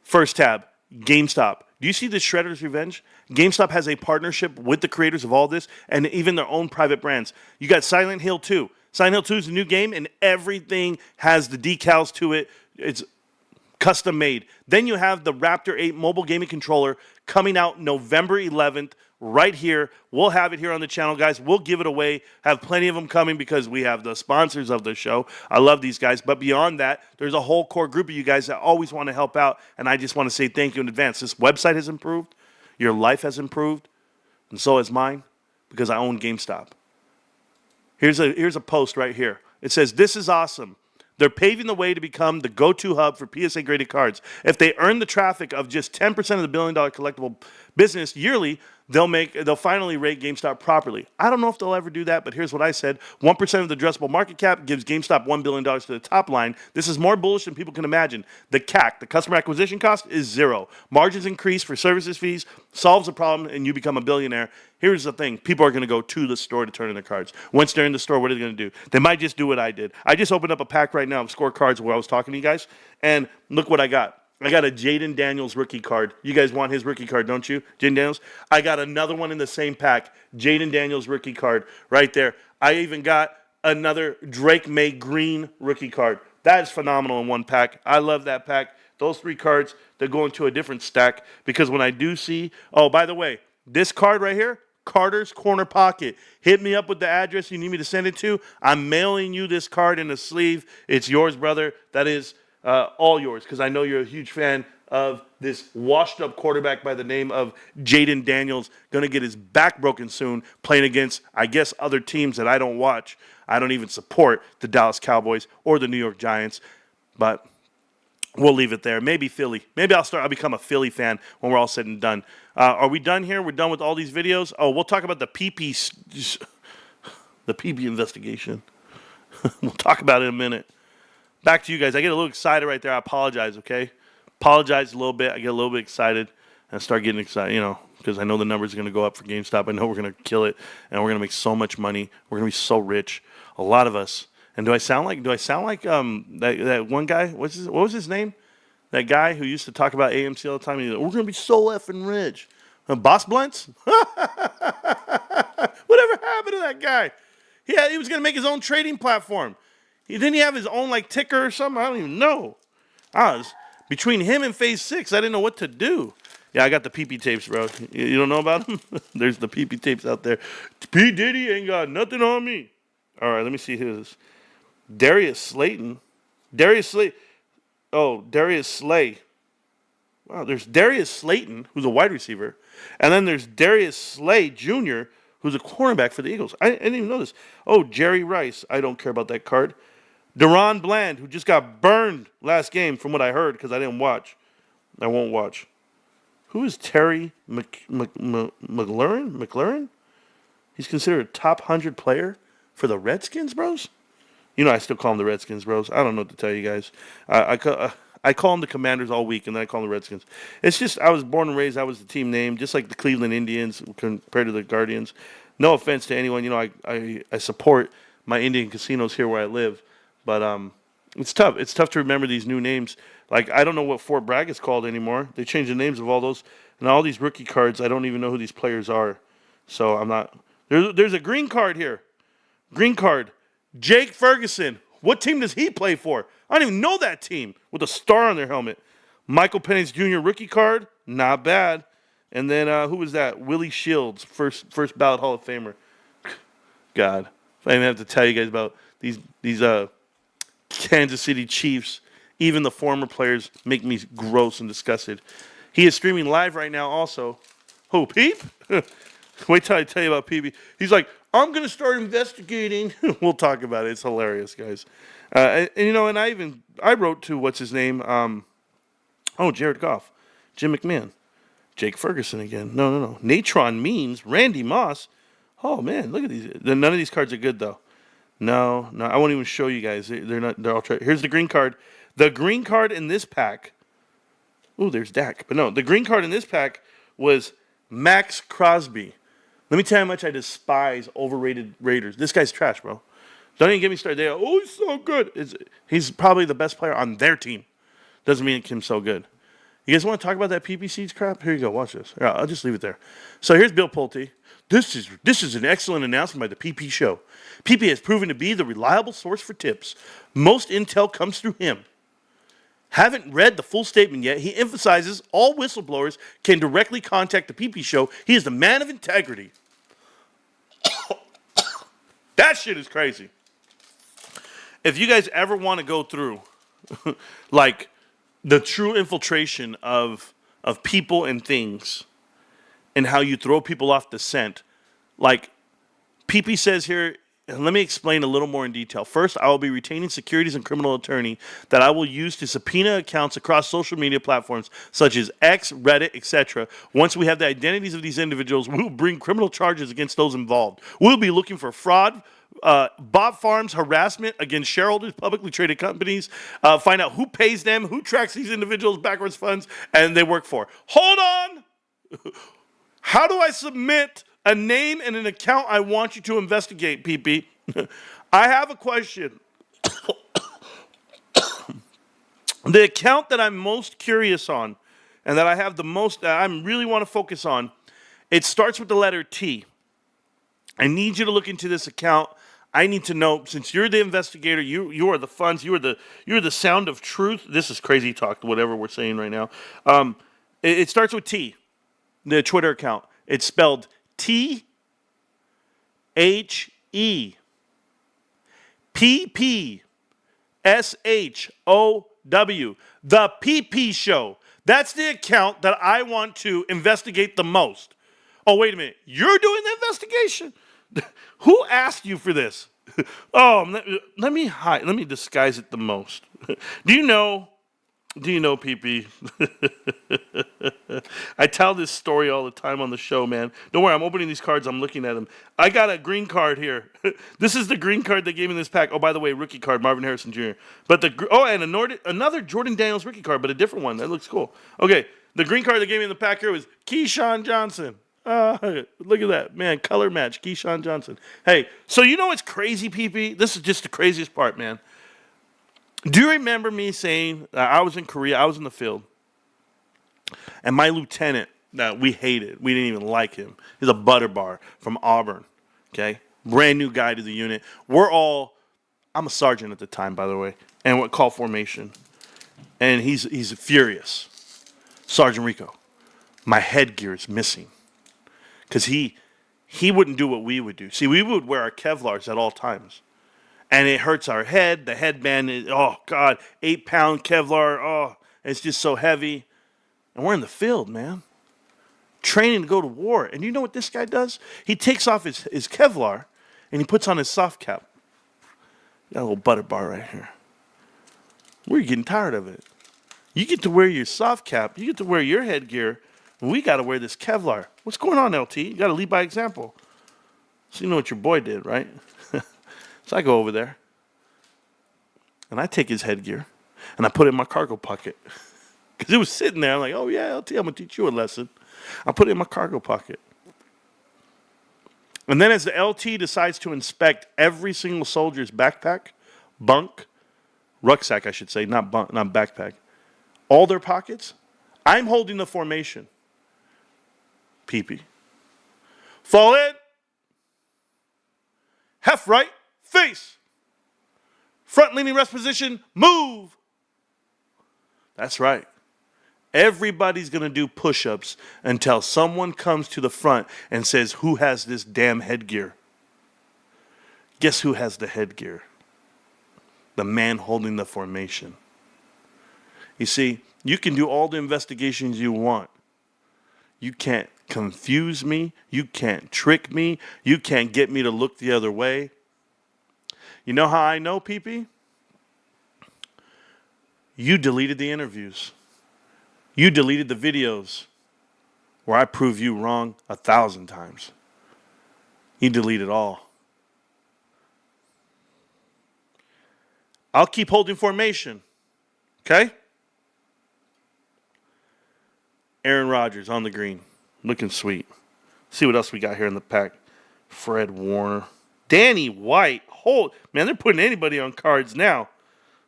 First tab, GameStop. Do you see this Shredder's Revenge? GameStop has a partnership with the creators of all this and even their own private brands. You got Silent Hill 2. Silent Hill 2 is a new game, and everything has the decals to it. It's custom made. Then you have the Raptor 8 mobile gaming controller coming out November 11th right here. We'll have it here on the channel, guys. We'll give it away. Have plenty of them coming because we have the sponsors of the show. I love these guys. But beyond that, there's a whole core group of you guys that always want to help out, and I just want to say thank you in advance. This website has improved. Your life has improved, and so has mine because I own GameStop. Here's a post right here. It says, "This is awesome. They're paving the way to become the go-to hub for PSA graded cards. If they earn the traffic of just 10% of the billion-dollar collectible business yearly, they'll finally rate GameStop properly." I don't know if they'll ever do that, but here's what I said. 1% of the addressable market cap gives GameStop $1 billion to the top line. This is more bullish than people can imagine. The CAC, the customer acquisition cost, is 0. Margins increase for services fees, solves a problem, and you become a billionaire. Here's the thing. People are going to go to the store to turn in their cards. Once they're in the store, what are they going to do? They might just do what I did. I just opened up a pack right now of scorecards where I was talking to you guys, and look what I got. I got a Jaden Daniels rookie card. You guys want his rookie card, don't you? Jaden Daniels. I got another one in the same pack. Jaden Daniels rookie card right there. I even got another Drake May green rookie card. That is phenomenal in one pack. I love that pack. Those 3 cards, they're going to a different stack because when I do see, oh, by the way, this card right here, Carter's Corner Pocket. Hit me up with the address you need me to send it to. I'm mailing you this card in a sleeve. It's yours, brother. That is all yours because I know you're a huge fan of this washed-up quarterback by the name of Jaden Daniels. Going to get his back broken soon playing against, I guess, other teams that I don't watch. I don't even support the Dallas Cowboys or the New York Giants. But we'll leave it there. Maybe Philly. Maybe I'll become a Philly fan when we're all said and done. Are we done here? We're done with all these videos? Oh, we'll talk about the PP investigation. We'll talk about it in a minute. Back to you guys. I get a little excited right there. I apologize, okay? Apologize a little bit. I get a little bit excited and start getting excited, because I know the numbers are going to go up for GameStop. I know we're going to kill it, and we're going to make so much money. We're going to be so rich. A lot of us. And do I sound like that one guy? What was his name? That guy who used to talk about AMC all the time. He's like, we're going to be so effing rich. Boss Blunts? Whatever happened to that guy? Yeah, he was going to make his own trading platform. Didn't he have his own ticker or something? I don't even know. Between him and Phase 6, I didn't know what to do. Yeah, I got the PP tapes, bro. You don't know about them? There's the PP tapes out there. P. Diddy ain't got nothing on me. All right, let me see who this is. Darius Slayton. Darius Slay. Wow, there's Darius Slayton, who's a wide receiver. And then there's Darius Slay Jr., who's a cornerback for the Eagles. I didn't even know this. Oh, Jerry Rice. I don't care about that card. Deron Bland, who just got burned last game from what I heard because I didn't watch. I won't watch. Who is Terry McLaurin? He's considered a top 100 player for the Redskins, bros? I still call them the Redskins, bros. I don't know what to tell you guys. I call them the Commanders all week, and then I call them the Redskins. It's just I was born and raised. That was the team name, just like the Cleveland Indians compared to the Guardians. No offense to anyone. I support my Indian casinos here where I live. But it's tough. It's tough to remember these new names. I don't know what Fort Bragg is called anymore. They changed the names of all those. And all these rookie cards, I don't even know who these players are. So I'm not. There's a green card here. Green card. Jake Ferguson. What team does he play for? I don't even know that team with a star on their helmet. Michael Penix Jr. rookie card. Not bad. And then who was that? Willie Shields, first ballot Hall of Famer. God. I even have to tell you guys about these Kansas City Chiefs. Even the former players make me gross and disgusted. He is streaming live right now also. Who, Peep? Wait till I tell you about Peep. He's like, I'm going to start investigating. We'll talk about it. It's hilarious, guys. And I wrote to, what's his name? Jared Goff. Jim McMahon. Jake Ferguson again. No. Natron Means. Randy Moss. Oh, man, look at these. None of these cards are good, though. No, I won't even show you guys. They're all here's the green card. The green card in this pack. Ooh, there's Dak. But no, the green card in this pack was Max Crosby. Let me tell you how much I despise overrated Raiders. This guy's trash, bro. Don't even get me started. They go, oh, he's so good. He's probably the best player on their team. Doesn't mean him so good. You guys want to talk about that PP seeds crap? Here you go. Watch this. I'll just leave it there. So here's Bill Pulte. This is an excellent announcement by the PP show. PP has proven to be the reliable source for tips. Most intel comes through him. Haven't read the full statement yet. He emphasizes all whistleblowers can directly contact the PP show. He is the man of integrity. That shit is crazy. If you guys ever want to go through, like, the true infiltration of people and things and how you throw people off the scent, like PP says here, and let me explain a little more in detail. First, I will be retaining securities and criminal attorney that I will use to subpoena accounts across social media platforms such as X, Reddit, etc. Once we have the identities of these individuals, we will bring criminal charges against those involved. We'll be looking for fraud, bot farms, harassment against shareholders, publicly traded companies, find out who pays them, who tracks these individuals' backwards funds, and they work for. Hold on! How do I submit a name and an account I want you to investigate, PP? I have a question. The account that I'm most curious on and that I have the most, that I really want to focus on, it starts with the letter T. I need you to look into this account. I need to know, since you're the investigator, you are the funds, you're the sound of truth. This is crazy talk, whatever we're saying right now. It starts with T, the Twitter account. It's spelled THE PPSHOW, the PP show. That's the account that I want to investigate the most. Oh, wait a minute. You're doing the investigation? Who asked you for this? Oh, let me hide. Let me disguise it the most. Do you know, PP? I tell this story all the time on the show, man. Don't worry, I'm opening these cards. I'm looking at them. I got a green card here. This is the green card they gave me in this pack. Oh, by the way, rookie card, Marvin Harrison Jr. But and another Jordan Daniels rookie card, but a different one. That looks cool. Okay, the green card they gave me in the pack here was Keyshawn Johnson. Look at that, man. Color match, Keyshawn Johnson. Hey, so you know what's crazy, PP? This is just the craziest part, man. Do you remember me saying I was in Korea, I was in the field, and my lieutenant that we hated, we didn't even like him. He's a butter bar from Auburn, okay? Brand new guy to the unit. I'm a sergeant at the time, by the way, and what call formation. And he's furious. Sergeant Rico, my headgear is missing. Because he wouldn't do what we would do. See, we would wear our Kevlars at all times. And it hurts our head. The headband is, oh, God, 8-pound Kevlar. Oh, it's just so heavy. And we're in the field, man. Training to go to war. And you know what this guy does? He takes off his Kevlar and he puts on his soft cap. Got a little butter bar right here. We're getting tired of it. You get to wear your soft cap. You get to wear your headgear. We got to wear this Kevlar. What's going on, LT? You got to lead by example. So you know what your boy did, right? So I go over there, and I take his headgear, and I put it in my cargo pocket. Because it was sitting there. I'm like, oh, yeah, LT, I'm going to teach you a lesson. I put it in my cargo pocket. And then as the LT decides to inspect every single soldier's backpack, bunk, rucksack, I should say, not backpack, all their pockets, I'm holding the formation. PP. Fall in. Heft right. Face. Front leaning rest position. Move. That's right. Everybody's going to do push-ups until someone comes to the front and says, who has this damn headgear? Guess who has the headgear? The man holding the formation. You see, you can do all the investigations you want. You can't confuse me. You can't trick me. You can't get me to look the other way. You know how I know, PP? You deleted the interviews. You deleted the videos where I prove you wrong 1,000 times. You deleted all. I'll keep holding formation. Okay? Aaron Rodgers on the green. Looking sweet. See what else we got here in the pack. Fred Warner. Danny White. Man, they're putting anybody on cards now.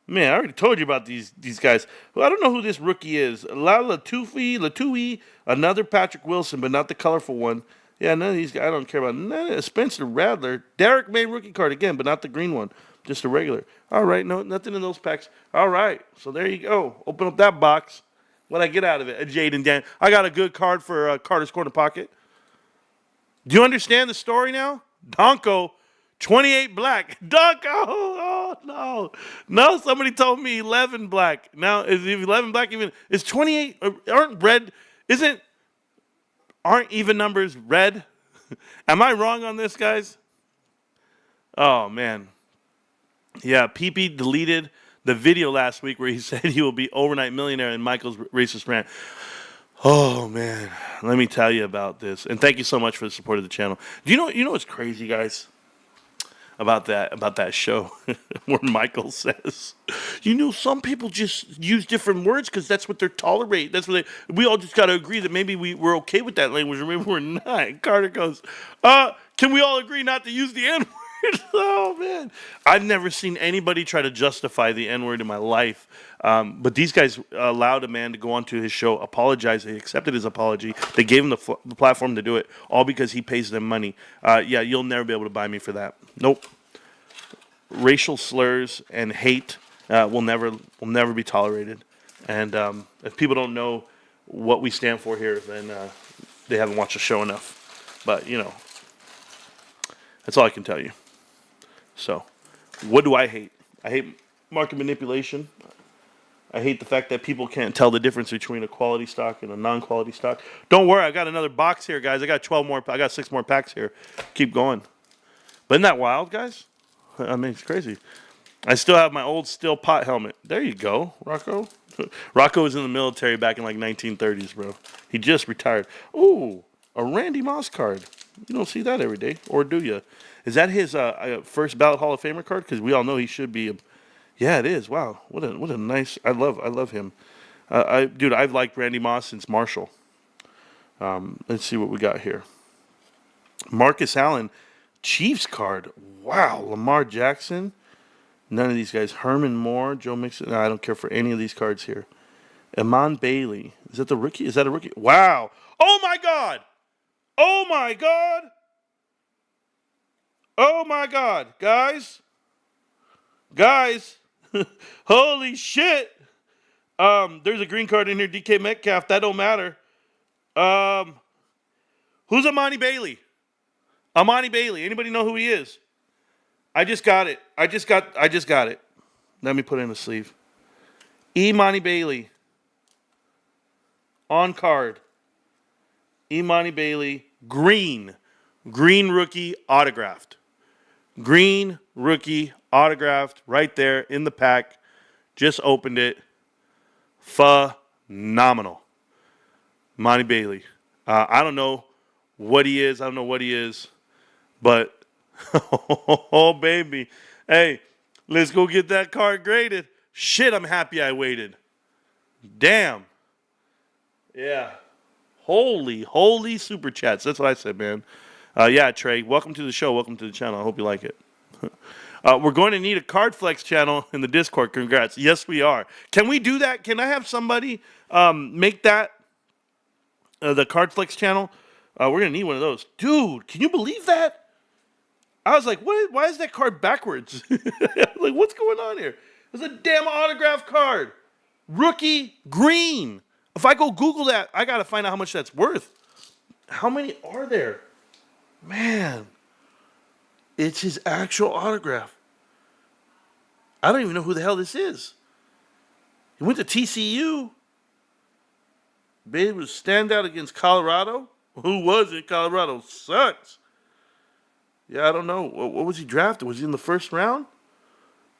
Man, I already told you about these guys. Well, I don't know who this rookie is. Latui, another Patrick Wilson, but not the colorful one. Yeah, none of these guys I don't care about. None. Spencer Rattler. Derek May rookie card again, but not the green one. Just a regular. All right, no, nothing in those packs. All right, so there you go. Open up that box. What I get out of it? A Jaden Dan. I got a good card for Carter's Corner Pocket. Do you understand the story now? Donko, 28 black. Donko, oh no. No, somebody told me 11 black. Now, is 11 black even? Is 28, aren't even numbers red? Am I wrong on this, guys? Oh, man. Yeah, PP deleted the video last week where he said he will be overnight millionaire in Michael's racist rant. Oh, man. Let me tell you about this. And thank you so much for the support of the channel. Do you know what's crazy, guys, about that show where Michael says, some people just use different words because that's what they're tolerate. That's what we all just got to agree that maybe we're okay with that language or maybe we're not. And Carter goes, can we all agree not to use the N-word? Oh, man. I've never seen anybody try to justify the N-word in my life. But these guys allowed a man to go onto his show, apologize. They accepted his apology. They gave him the platform to do it, all because he pays them money. Yeah, you'll never be able to buy me for that. Nope. Racial slurs and hate will never be tolerated. And if people don't know what we stand for here, then they haven't watched the show enough. But, that's all I can tell you. So, what do I hate? I hate market manipulation. I hate the fact that people can't tell the difference between a quality stock and a non-quality stock. Don't worry, I got another box here, guys. I got 6 more packs here. Keep going. But isn't that wild, guys? I mean, it's crazy. I still have my old steel pot helmet. There you go, Rocco. Rocco was in the military back in like 1930s, bro. He just retired. Ooh, a Randy Moss card. You don't see that every day, or do you? Is that his first ballot Hall of Famer card? Because we all know he should be. Yeah, it is. Wow, what a nice. I love him. Dude, I've liked Randy Moss since Marshall. Let's see what we got here. Marcus Allen, Chiefs card. Wow, Lamar Jackson. None of these guys. Herman Moore, Joe Mixon. No, I don't care for any of these cards here. Iman Bailey. Is that the rookie? Is that a rookie? Wow. Oh my God. Oh my God. Oh my God. Guys. Holy shit. There's a green card in here. DK Metcalf. That don't matter. Who's Amani Bailey? Amani Bailey. Anybody know who he is? I just got it. I just got it. Let me put it in the sleeve. Imani Bailey. On card. Imani Bailey. Green rookie autographed. Green rookie autographed right there in the pack. Just opened it. Phenomenal. Imani Bailey. I don't know what he is. But oh, baby. Hey, let's go get that card graded. Shit, I'm happy I waited. Damn. Yeah. Holy super chats. That's what I said, man. Yeah, Trey, welcome to the show. Welcome to the channel. I hope you like it. We're going to need a Card Flex channel in the Discord. Congrats. Yes, we are. Can we do that? Can I have somebody make that the Card Flex channel? We're going to need one of those. Dude, can you believe that? I was like, what? Why is that card backwards? Like, what's going on here? It's a damn autograph card. Rookie green. If I go Google that, I got to find out how much that's worth. How many are there? Man. It's his actual autograph. I don't even know who the hell this is. He went to TCU. Babe was stand out against Colorado. Who was it? Colorado sucks. Yeah, I don't know. What was he drafted? Was he in the first round?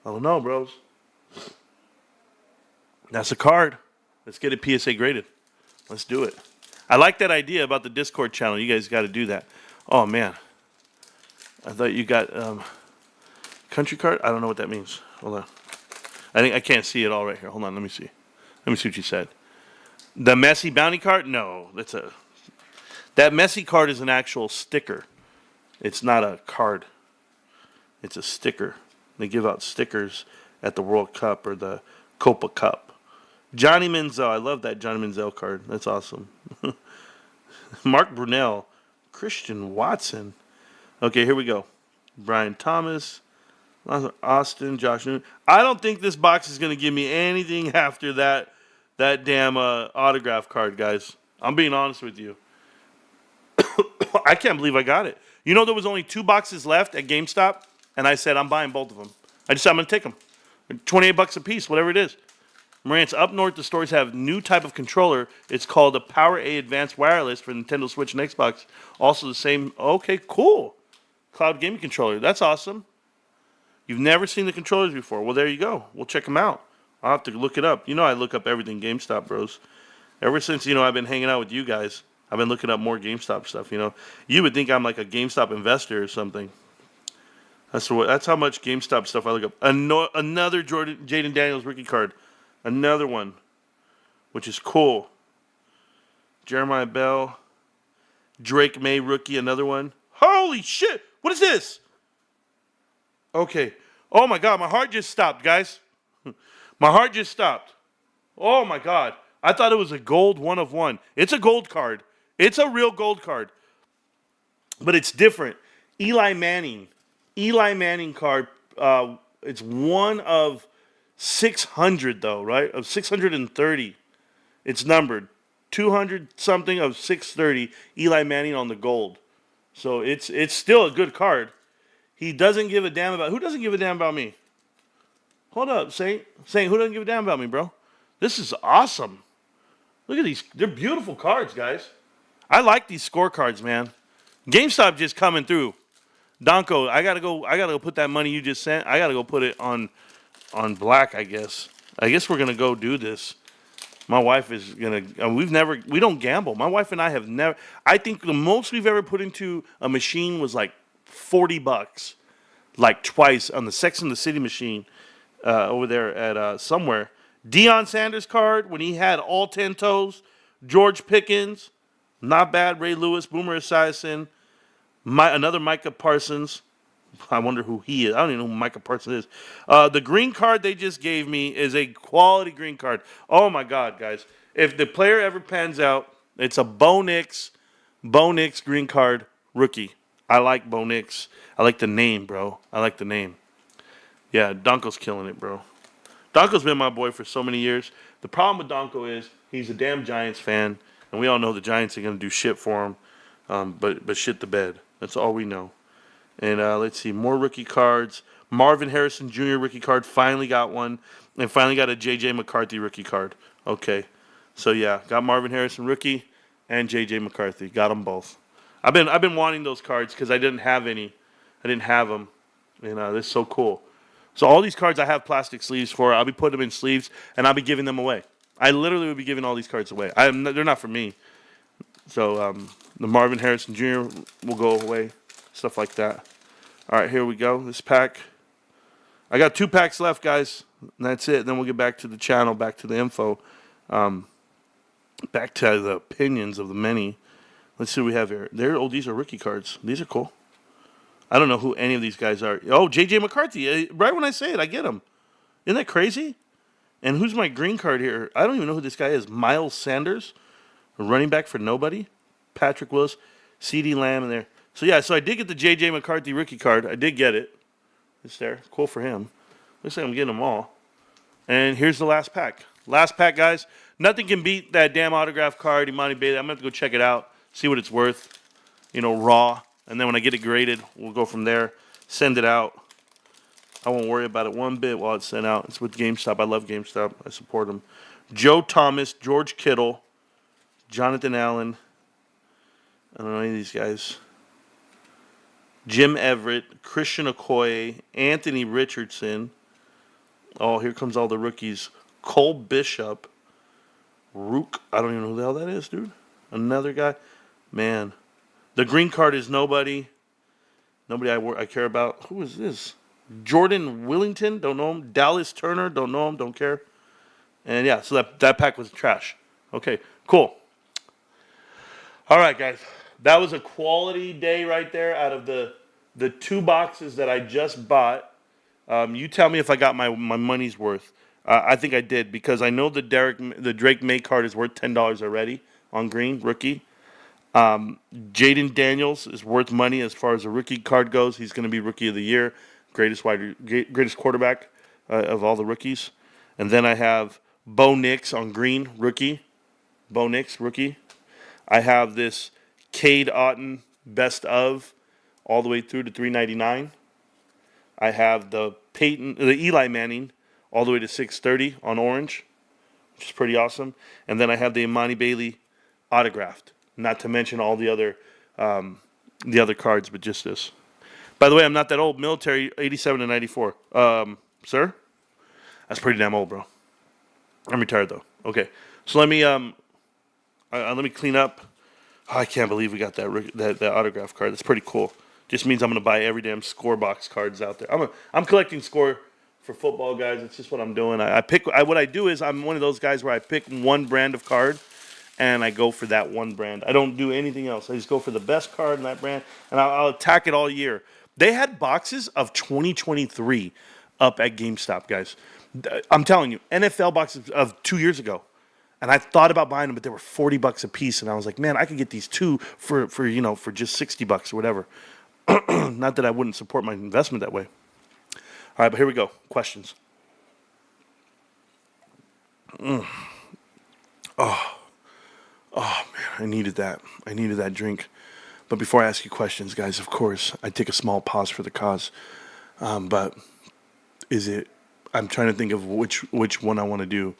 I don't know, bros. That's a card. Let's get it PSA graded. Let's do it. I like that idea about the Discord channel. You guys got to do that. Oh, man. I thought you got country card. I don't know what that means. Hold on. I can't see it all right here. Hold on. Let me see. Let me see what you said. The Messi bounty card? No. That Messi card is an actual sticker. It's not a card. It's a sticker. They give out stickers at the World Cup or the Copa Cup. Johnny Manziel. I love that Johnny Manziel card. That's awesome. Mark Brunell. Christian Watson. Okay, here we go. Brian Thomas. Austin. Josh Newton. I don't think this box is going to give me anything after that damn autograph card, guys. I'm being honest with you. I can't believe I got it. You know, there was only 2 boxes left at GameStop, and I said I'm buying both of them. I just said I'm going to take them. $28 a piece, whatever it is. Marantz, up north, the stores have new type of controller. It's called the Power A Advanced Wireless for Nintendo Switch and Xbox. Also the same. Okay, cool. Cloud gaming controller. That's awesome. You've never seen the controllers before. Well, there you go. We'll check them out. I'll have to look it up. You know I look up everything GameStop, bros. Ever since, I've been hanging out with you guys, I've been looking up more GameStop stuff, You would think I'm like a GameStop investor or something. That's how much GameStop stuff I look up. Another Jaden Daniels rookie card. Another one, which is cool. Jeremiah Bell. Drake May rookie, another one. Holy shit! What is this? Okay. Oh my God, my heart just stopped, guys. My heart just stopped. Oh my God. I thought it was a gold 1 of 1. It's a gold card. It's a real gold card. But it's different. Eli Manning. Eli Manning card. It's 1 of 600 though, right? Of 630. It's numbered. 200 something of 630. Eli Manning on the gold. So it's still a good card. He doesn't give a damn about... Who doesn't give a damn about me? Hold up, Saint. Saint, who doesn't give a damn about me, bro? This is awesome. Look at these. They're beautiful cards, guys. I like these scorecards, man. GameStop just coming through. Donko, I gotta go put that money you just sent. I gotta go put it on black, I guess. I guess we're gonna go do this. My wife is gonna. We don't gamble. My wife and I have never. I think the most we've ever put into a machine was like $40, like twice on the Sex and the City machine over there at somewhere. Deion Sanders card when he had all 10 toes. George Pickens, not bad. Ray Lewis, Boomer Esiason, another Micah Parsons. I wonder who he is. I don't even know who Micah Parsons is. The green card they just gave me is a quality green card. Oh my God, guys! If the player ever pans out, it's a Bo Nix green card rookie. I like Bo Nix. I like the name, bro. I like the name. Yeah, Donko's killing it, bro. Donko's been my boy for so many years. The problem with Donko is he's a damn Giants fan, and we all know the Giants are going to do shit for him, but shit the bed. That's all we know. And let's see, more rookie cards. Marvin Harrison Jr. rookie card. Finally got one. And finally got a J.J. McCarthy rookie card. Okay. So, yeah, got Marvin Harrison rookie and J.J. McCarthy. Got them both. I've been wanting those cards because I didn't have any. I didn't have them. And this is so cool. So all these cards I have plastic sleeves for. I'll be putting them in sleeves, and I'll be giving them away. I literally will be giving all these cards away. They're not for me. So the Marvin Harrison Jr. will go away. Stuff like that. All right, here we go. This pack. I got 2 packs left, guys. And that's it. Then we'll get back to the channel, back to the info, back to the opinions of the many. Let's see what we have here. These are rookie cards. These are cool. I don't know who any of these guys are. Oh, J.J. McCarthy. Right when I say it, I get him. Isn't that crazy? And who's my green card here? I don't even know who this guy is. Miles Sanders, a running back for nobody. Patrick Willis, C.D. Lamb in there. So I did get the J.J. McCarthy rookie card. I did get it. It's there. Cool for him. Looks like I'm getting them all. And here's the last pack. Last pack, guys. Nothing can beat that damn autograph card, Imani Bailey. I'm going to have to go check it out, see what it's worth, raw. And then when I get it graded, we'll go from there, send it out. I won't worry about it one bit while it's sent out. It's with GameStop. I love GameStop. I support them. Joe Thomas, George Kittle, Jonathan Allen. I don't know any of these guys. Jim Everett, Christian Okoye, Anthony Richardson. Oh, here comes all the rookies. Cole Bishop. Rook. I don't even know who the hell that is, dude. Another guy. Man. The green card is nobody. Nobody I care about. Who is this? Jordan Willington. Don't know him. Dallas Turner. Don't know him. Don't care. And yeah, so that pack was trash. Okay, cool. All right, guys. That was a quality day right there out of the the 2 boxes that I just bought. You tell me if I got my money's worth. I think I did because I know the Drake May card is worth $10 already on green rookie. Jaden Daniels is worth money as far as a rookie card goes. He's going to be rookie of the year, greatest quarterback of all the rookies. And then I have Bo Nix on green rookie. Bo Nix rookie. I have this Cade Otton best of all the way through to 399. I have the Eli Manning all the way to 630 on orange, which is pretty awesome. And then I have the Imani Bailey autographed. Not to mention all the other cards, but just this. By the way, I'm not that old. Military, 87 to 94. Sir? That's pretty damn old, bro. I'm retired, though. Okay. So let me clean up. Oh, I can't believe we got that autograph card. That's pretty cool. Just means I'm going to buy every damn score box cards out there. I'm collecting score for football, guys. It's just what I'm doing. What I do is I'm one of those guys where I pick one brand of card, and I go for that one brand. I don't do anything else. I just go for the best card in that brand, and I'll attack it all year. They had boxes of 2023 up at GameStop, guys. I'm telling you, NFL boxes of 2 years ago. And I thought about buying them, but they were $40 a piece. And I was like, man, I could get these two for just $60 or whatever. Not that I wouldn't support my investment that way. All right, but here we go. Questions. Oh, man, I needed that. I needed that drink. But before I ask you questions, guys, of course, I take a small pause for the cause. But I'm trying to think of which one I want to do.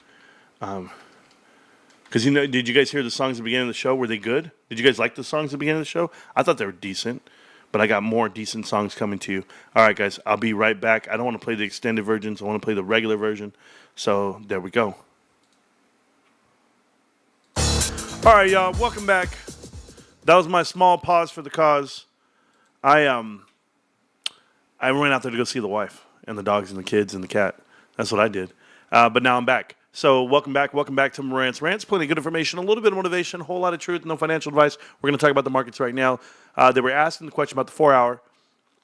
Because, did you guys hear the songs at the beginning of the show? Were they good? Did you guys like the songs at the beginning of the show? I thought they were decent, but I got more decent songs coming to you. All right, guys, I'll be right back. I don't want to play the extended versions. I want to play the regular version. So there we go. All right, y'all, welcome back. That was my small pause for the cause. I went out there to go see the wife and the dogs and the kids and the cat. That's what I did. But now I'm back. So welcome back to Marantz Rantz. Plenty of good information, a little bit of motivation, a whole lot of truth, no financial advice. We're going to talk about the markets right now. They were asking the question about the 4-hour.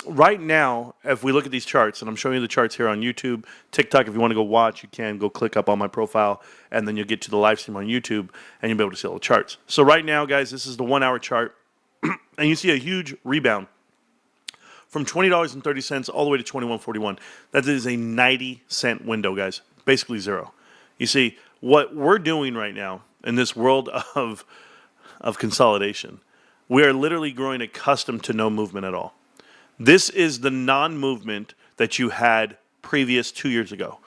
Right now, if we look at these charts, and I'm showing you the charts here on YouTube, TikTok, if you want to go watch, you can go click up on my profile, and then you'll get to the live stream on YouTube, and you'll be able to see all the charts. So right now, guys, this is the 1-hour chart, and you see a huge rebound from $20.30 all the way to $21.41. That is a 90-cent window, guys, basically zero. You see, what we're doing right now in this world of consolidation, we are literally growing accustomed to no movement at all. This is the non-movement that you had previous 2 years ago.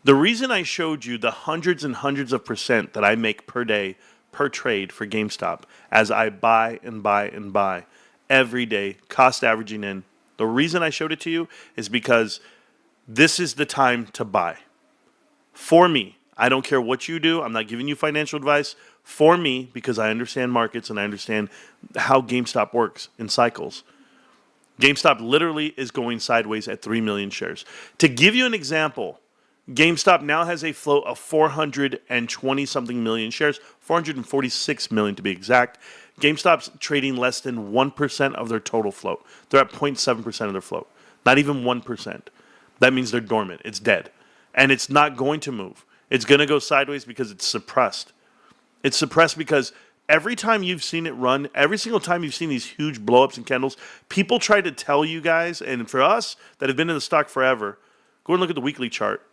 The reason I showed you the hundreds and hundreds of percent that I make per day, per trade for GameStop, as I buy and buy and buy every day, cost averaging in, the reason I showed it to you is because this is the time to buy. For me, I don't care what you do. I'm not giving you financial advice. For me, because I understand markets and I understand how GameStop works in cycles. GameStop literally is going sideways at 3 million shares. To give you an example, GameStop now has a float of 420-something million shares, 446 million to be exact. GameStop's trading less than 1% of their total float. They're at 0.7% of their float. Not even 1%. That means they're dormant. It's dead. And it's not going to move. It's going to go sideways because it's suppressed. It's suppressed because every time you've seen it run, every single time you've seen these huge blowups and candles, people try to tell you guys, and for us that have been in the stock forever, go and look at the weekly chart.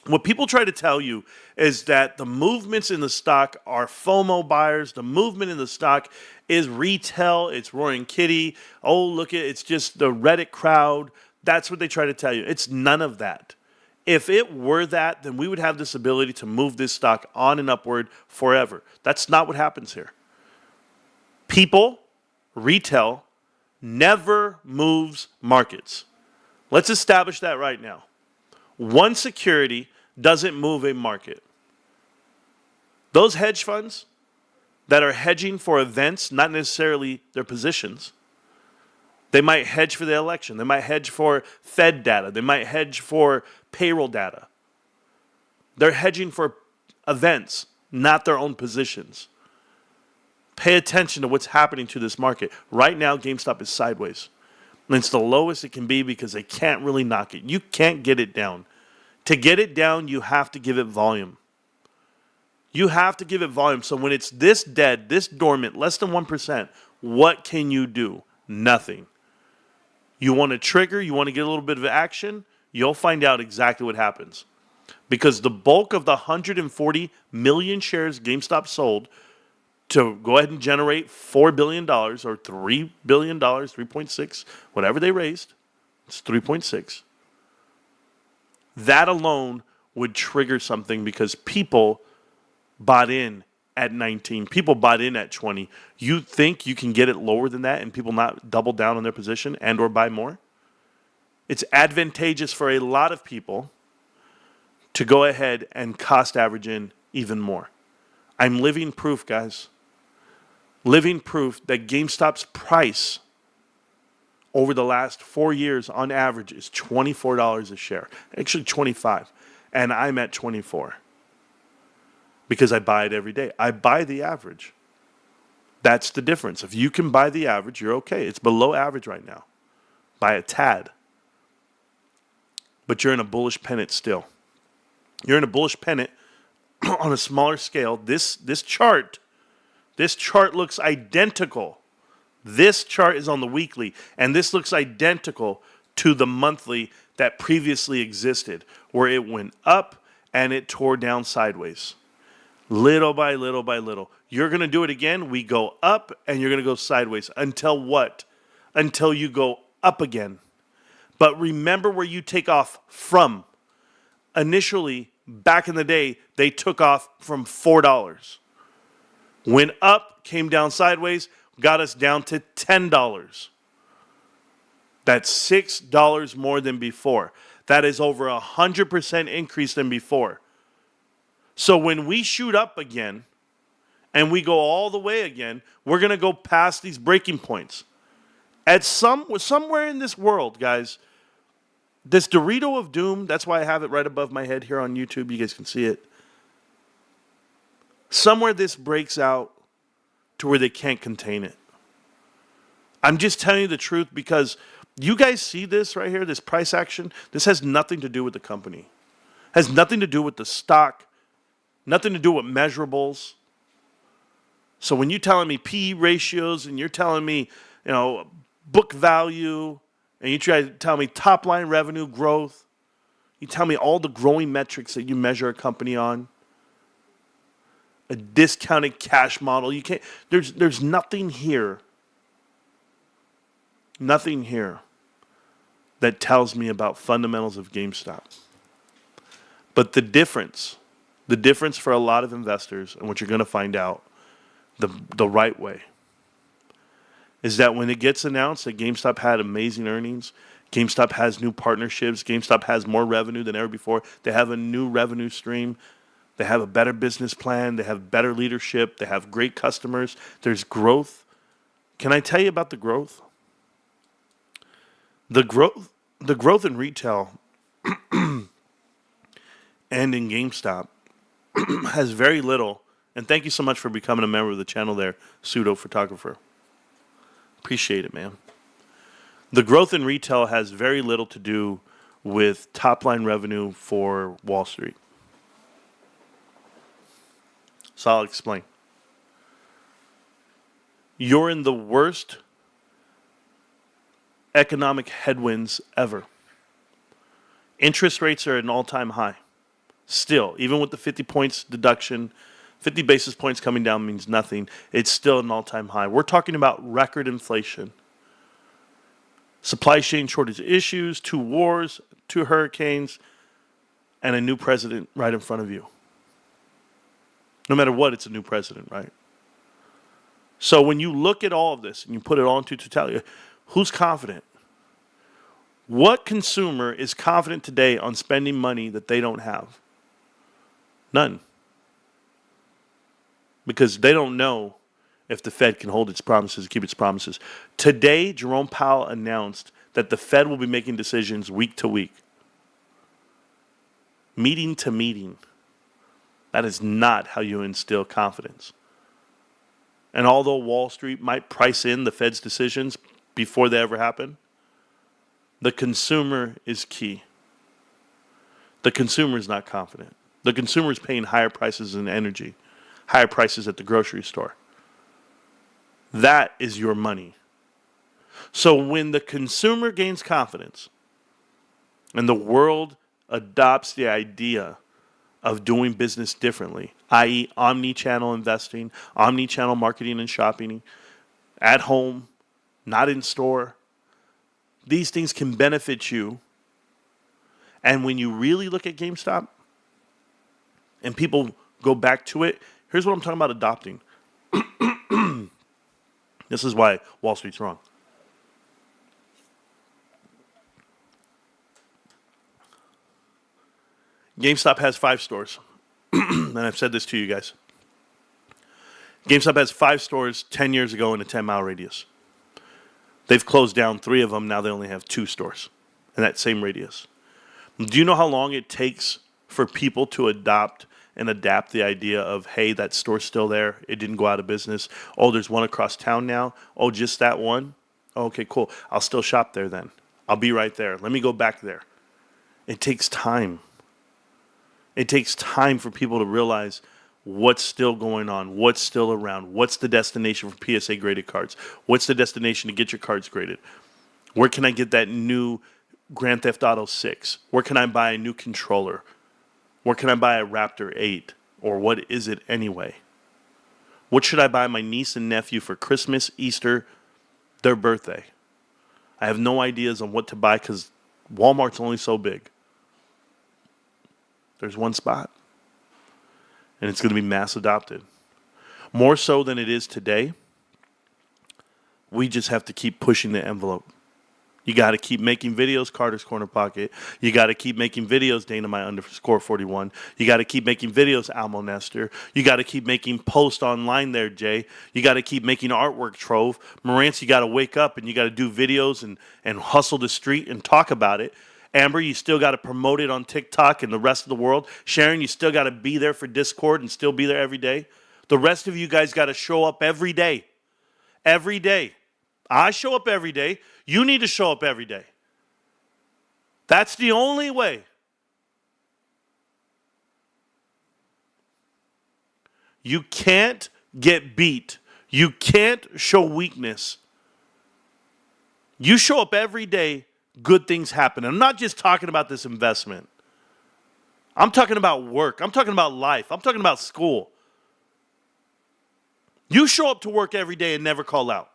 What people try to tell you is that the movements in the stock are FOMO buyers. The movement in the stock is retail. It's Roaring Kitty. Oh, look, it's just the Reddit crowd. That's what they try to tell you. It's none of that. If it were that, then we would have this ability to move this stock on and upward forever. That's not what happens here. People, retail, never moves markets. Let's establish that right now. One security doesn't move a market. Those hedge funds that are hedging for events, not necessarily their positions, they might hedge for the election. They might hedge for Fed data. They might hedge for payroll data. They're hedging for events, not their own positions. Pay attention to what's happening to this market. Right now, GameStop is sideways. And it's the lowest it can be because they can't really knock it. You can't get it down. To get it down, you have to give it volume. You have to give it volume. So when it's this dead, this dormant, less than 1%, what can you do? Nothing. You want to trigger, you want to get a little bit of action, you'll find out exactly what happens. Because the bulk of the 140 million shares GameStop sold to go ahead and generate $4 billion or $3 billion, 3.6, whatever they raised, it's 3.6. That alone would trigger something because people bought in at 19. People bought in at 20. You think you can get it lower than that and people not double down on their position and or buy more? It's advantageous for a lot of people to go ahead and cost average in even more. I'm living proof, guys. Living proof that GameStop's price over the last 4 years on average is $24 a share. Actually $25. And I'm at $24. Because I buy it every day. I buy the average. That's the difference. If you can buy the average, you're okay. It's below average right now. By a tad. But you're in a bullish pennant still. You're in a bullish pennant on a smaller scale. This chart looks identical. This chart is on the weekly, and this looks identical to the monthly that previously existed, where it went up and it tore down sideways. Little by little by little. You're going to do it again. We go up and you're going to go sideways. Until what? Until you go up again. But remember where you take off from. Initially, back in the day, they took off from $4. Went up, came down sideways, got us down to $10. That's $6 more than before. That is over 100% increase than before. So when we shoot up again and we go all the way again, we're going to go past these breaking points. At somewhere in this world, guys, this Dorito of Doom, that's why I have it right above my head here on YouTube. You guys can see it. Somewhere this breaks out to where they can't contain it. I'm just telling you the truth because you guys see this right here, this price action. This has nothing to do with the company. Has nothing to do with the stock. Nothing to do with measurables. So when you're telling me PE ratios and you're telling me, book value, and you try to tell me top line revenue growth, you tell me all the growing metrics that you measure a company on, a discounted cash model, you can't. There's nothing here that tells me about fundamentals of GameStop. But the difference for a lot of investors, and what you're going to find out the right way, is that when it gets announced that GameStop had amazing earnings, GameStop has new partnerships, GameStop has more revenue than ever before, they have a new revenue stream, they have a better business plan, they have better leadership, they have great customers, there's growth. Can I tell you about the growth? The growth in retail and in GameStop has very little, and thank you so much for becoming a member of the channel there, Pseudo Photographer. Appreciate it, man. The growth in retail has very little to do with top-line revenue for Wall Street. So I'll explain. You're in the worst economic headwinds ever. Interest rates are at an all-time high. Still, even with the 50 points deduction, 50 basis points coming down means nothing. It's still an all-time high. We're talking about record inflation. Supply chain shortage issues, 2 wars, 2 hurricanes, and a new president right in front of you. No matter what, it's a new president, right? So when you look at all of this and you put it all into totality, who's confident? What consumer is confident today on spending money that they don't have? None. Because they don't know if the Fed can hold its promises, keep its promises. Today, Jerome Powell announced that the Fed will be making decisions week to week. Meeting to meeting. That is not how you instill confidence. And although Wall Street might price in the Fed's decisions before they ever happen, The consumer is key. The consumer is not confident. The consumer is paying higher prices in energy, higher prices at the grocery store. That is your money. So when the consumer gains confidence and the world adopts the idea of doing business differently, i.e. omni-channel investing, omni-channel marketing and shopping, at home, not in store, these things can benefit you. And when you really look at GameStop and people go back to it, here's what I'm talking about adopting. This is why Wall Street's wrong. GameStop has 5 stores. And I've said this to you guys. GameStop has 5 stores 10 years ago in a 10-mile radius. They've closed down 3 of them. Now they only have 2 stores in that same radius. Do you know how long it takes for people to adopt and adapt the idea of, hey, that store's still there. It didn't go out of business. Oh, there's one across town now. Oh, just that one? Oh, okay, cool. I'll still shop there then. I'll be right there. Let me go back there. It takes time. It takes time for people to realize what's still going on, what's still around, what's the destination for PSA graded cards, what's the destination to get your cards graded, where can I get that new Grand Theft Auto 6, where can I buy a new controller, where can I buy a Raptor 8, or what is it anyway? What should I buy my niece and nephew for Christmas, Easter, their birthday? I have no ideas on what to buy because Walmart's only so big. There's one spot. And it's going to be mass adopted. More so than it is today. We just have to keep pushing the envelope. You got to keep making videos, Carter's Corner Pocket. You got to keep making videos, Dynamite_41. You got to keep making videos, Almo Nestor. You got to keep making posts online there, Jay. You got to keep making artwork, Trove. Marantz, you got to wake up and you got to do videos and hustle the street and talk about it. Amber, you still got to promote it on TikTok and the rest of the world. Sharon, you still got to be there for Discord and still be there every day. The rest of you guys got to show up every day. Every day. I show up every day. You need to show up every day. That's the only way. You can't get beat. You can't show weakness. You show up every day, good things happen. I'm not just talking about this investment. I'm talking about work. I'm talking about life. I'm talking about school. You show up to work every day and never call out.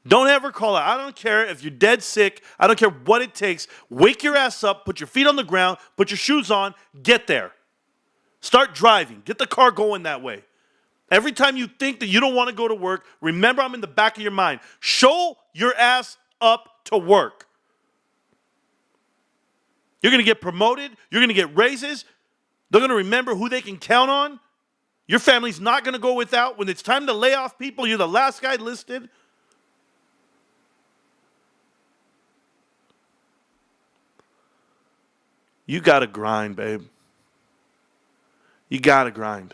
Don't ever call out. I don't care if you're dead sick. I don't care what it takes. Wake your ass up, put your feet on the ground, put your shoes on, get there. Start driving. Get the car going that way. Every time you think that you don't want to go to work, remember I'm in the back of your mind. Show your ass up to work. You're going to get promoted. You're going to get raises. They're going to remember who they can count on. Your family's not going to go without. When it's time to lay off people, you're the last guy listed. You got to grind, babe. You got to grind.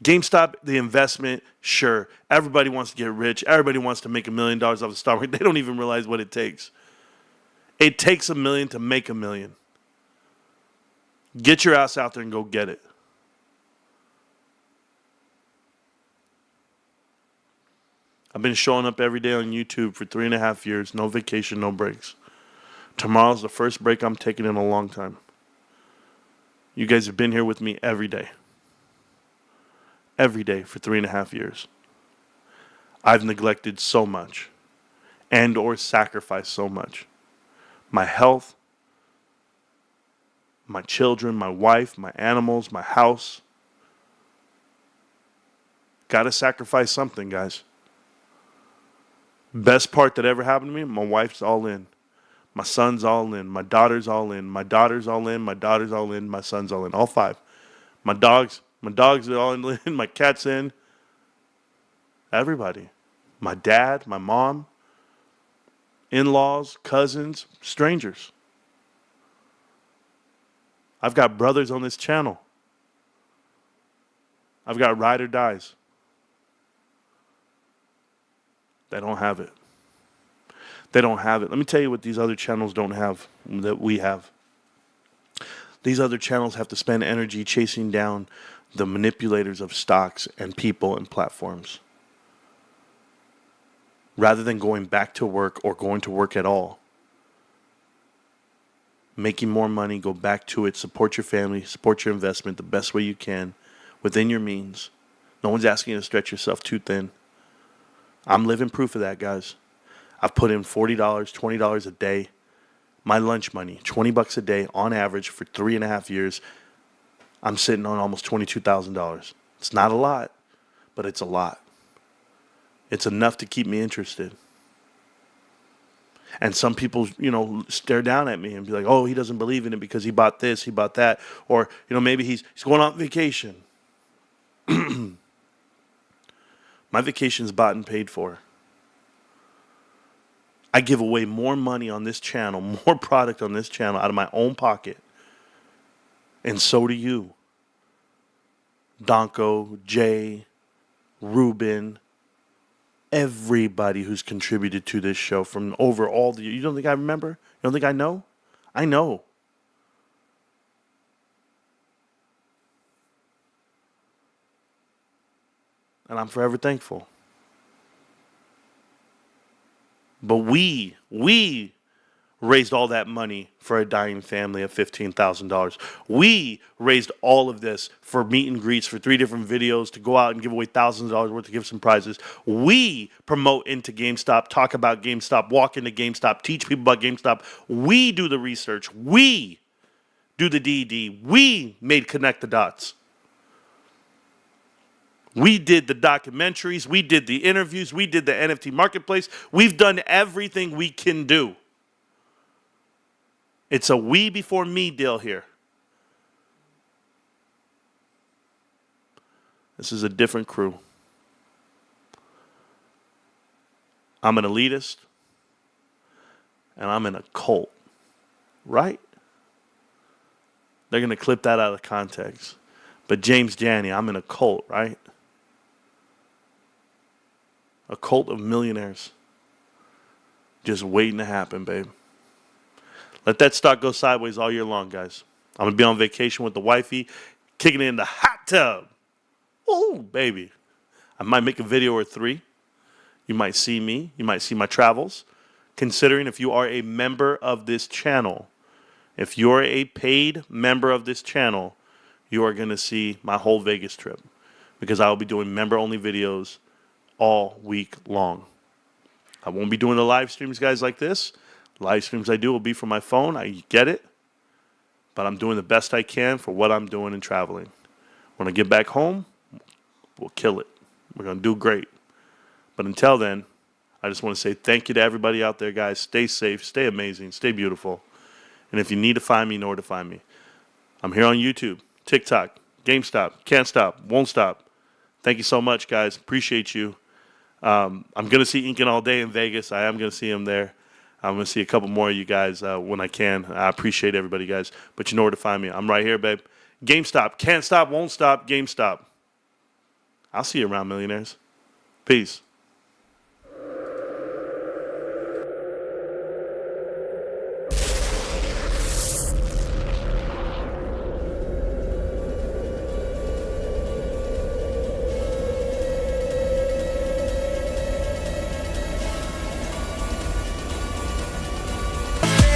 GameStop, the investment, sure. Everybody wants to get rich. Everybody wants to make $1 million off the stock market. They don't even realize what it takes. It takes $1 million to make $1 million. Get your ass out there and go get it. I've been showing up every day on YouTube for 3.5 years. No vacation, no breaks. Tomorrow's the first break I'm taking in a long time. You guys have been here with me every day. Every day for 3.5 years. I've neglected so much and or sacrificed so much. My health, my children, my wife, my animals, my house. Got to sacrifice something, guys. Best part that ever happened to me, my wife's all in. My son's all in. My daughter's all in. My daughter's all in. My daughter's all in. My son's all in. All 5. My dogs are all in. My cat's in. Everybody. My dad, my mom, in-laws, cousins, strangers. I've got brothers on this channel. I've got ride or dies. They don't have it. They don't have it. Let me tell you what these other channels don't have that we have. These other channels have to spend energy chasing down the manipulators of stocks and people and platforms, rather than going back to work or going to work at all. Making more money, go back to it, support your family, support your investment the best way you can, within your means. No one's asking you to stretch yourself too thin. I'm living proof of that, guys. I've put in $40, $20 a day. My lunch money, $20 a day on average for 3.5 years. I'm sitting on almost $22,000. It's not a lot, but it's a lot. It's enough to keep me interested. And some people, stare down at me and be like, oh, he doesn't believe in it because he bought this, he bought that. Or, maybe he's going on vacation. My vacation's bought and paid for. I give away more money on this channel, more product on this channel out of my own pocket. And so do you. Donko, Jay, Ruben, everybody who's contributed to this show from over all the years. You don't think I remember? You don't think I know? I know. And I'm forever thankful. But we raised all that money for a dying family of $15,000. We raised all of this for meet and greets for 3 different videos to go out and give away thousands of dollars worth of gifts and prizes. We promote into GameStop, talk about GameStop, walk into GameStop, teach people about GameStop. We do the research. We do the DD. We made connect the dots. We did the documentaries. We did the interviews. We did the NFT marketplace. We've done everything we can do. It's a we before me deal here. This is a different crew. I'm an elitist, and I'm in a cult, right? They're going to clip that out of context. But James Janney, I'm in a cult, right? A cult of millionaires. Just waiting to happen, babe. Let that stock go sideways all year long, guys. I'm going to be on vacation with the wifey, kicking it in the hot tub. Ooh, baby. I might make a video or 3. You might see me. You might see my travels. Considering if you are a member of this channel, if you're a paid member of this channel, you are going to see my whole Vegas trip. Because I will be doing member-only videos all week long. I won't be doing the live streams, guys, like this. Live streams I do will be from my phone. I get it. But I'm doing the best I can for what I'm doing and traveling. When I get back home, we'll kill it. We're going to do great. But until then, I just want to say thank you to everybody out there, guys. Stay safe, stay amazing, stay beautiful. And if you need to find me, you know where to find me. I'm here on YouTube, TikTok, GameStop, can't stop, won't stop. Thank you so much, guys. Appreciate you. I'm going to see Incan all day in Vegas. I am going to see him there. I'm going to see a couple more of you guys when I can. I appreciate everybody, guys. But you know where to find me. I'm right here, babe. GameStop. Can't stop, won't stop. GameStop. I'll see you around, millionaires. Peace.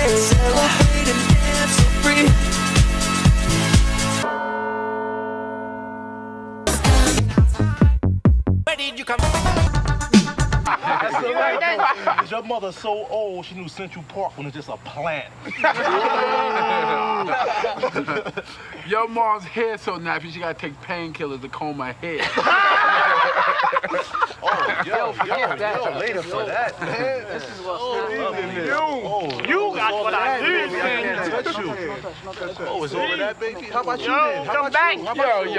Celebrate and dance so free. Where did you come from? Your mother's so old, she knew Central Park when it's just a plant. Your mom's hair so nappy, she gotta take painkillers to comb my hair. Yo, later for that, man. This is what's You got what I need. I can't touch you. Oh, it's over that, baby? How about you then? How Come about back. you? How about you?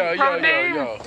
Yo.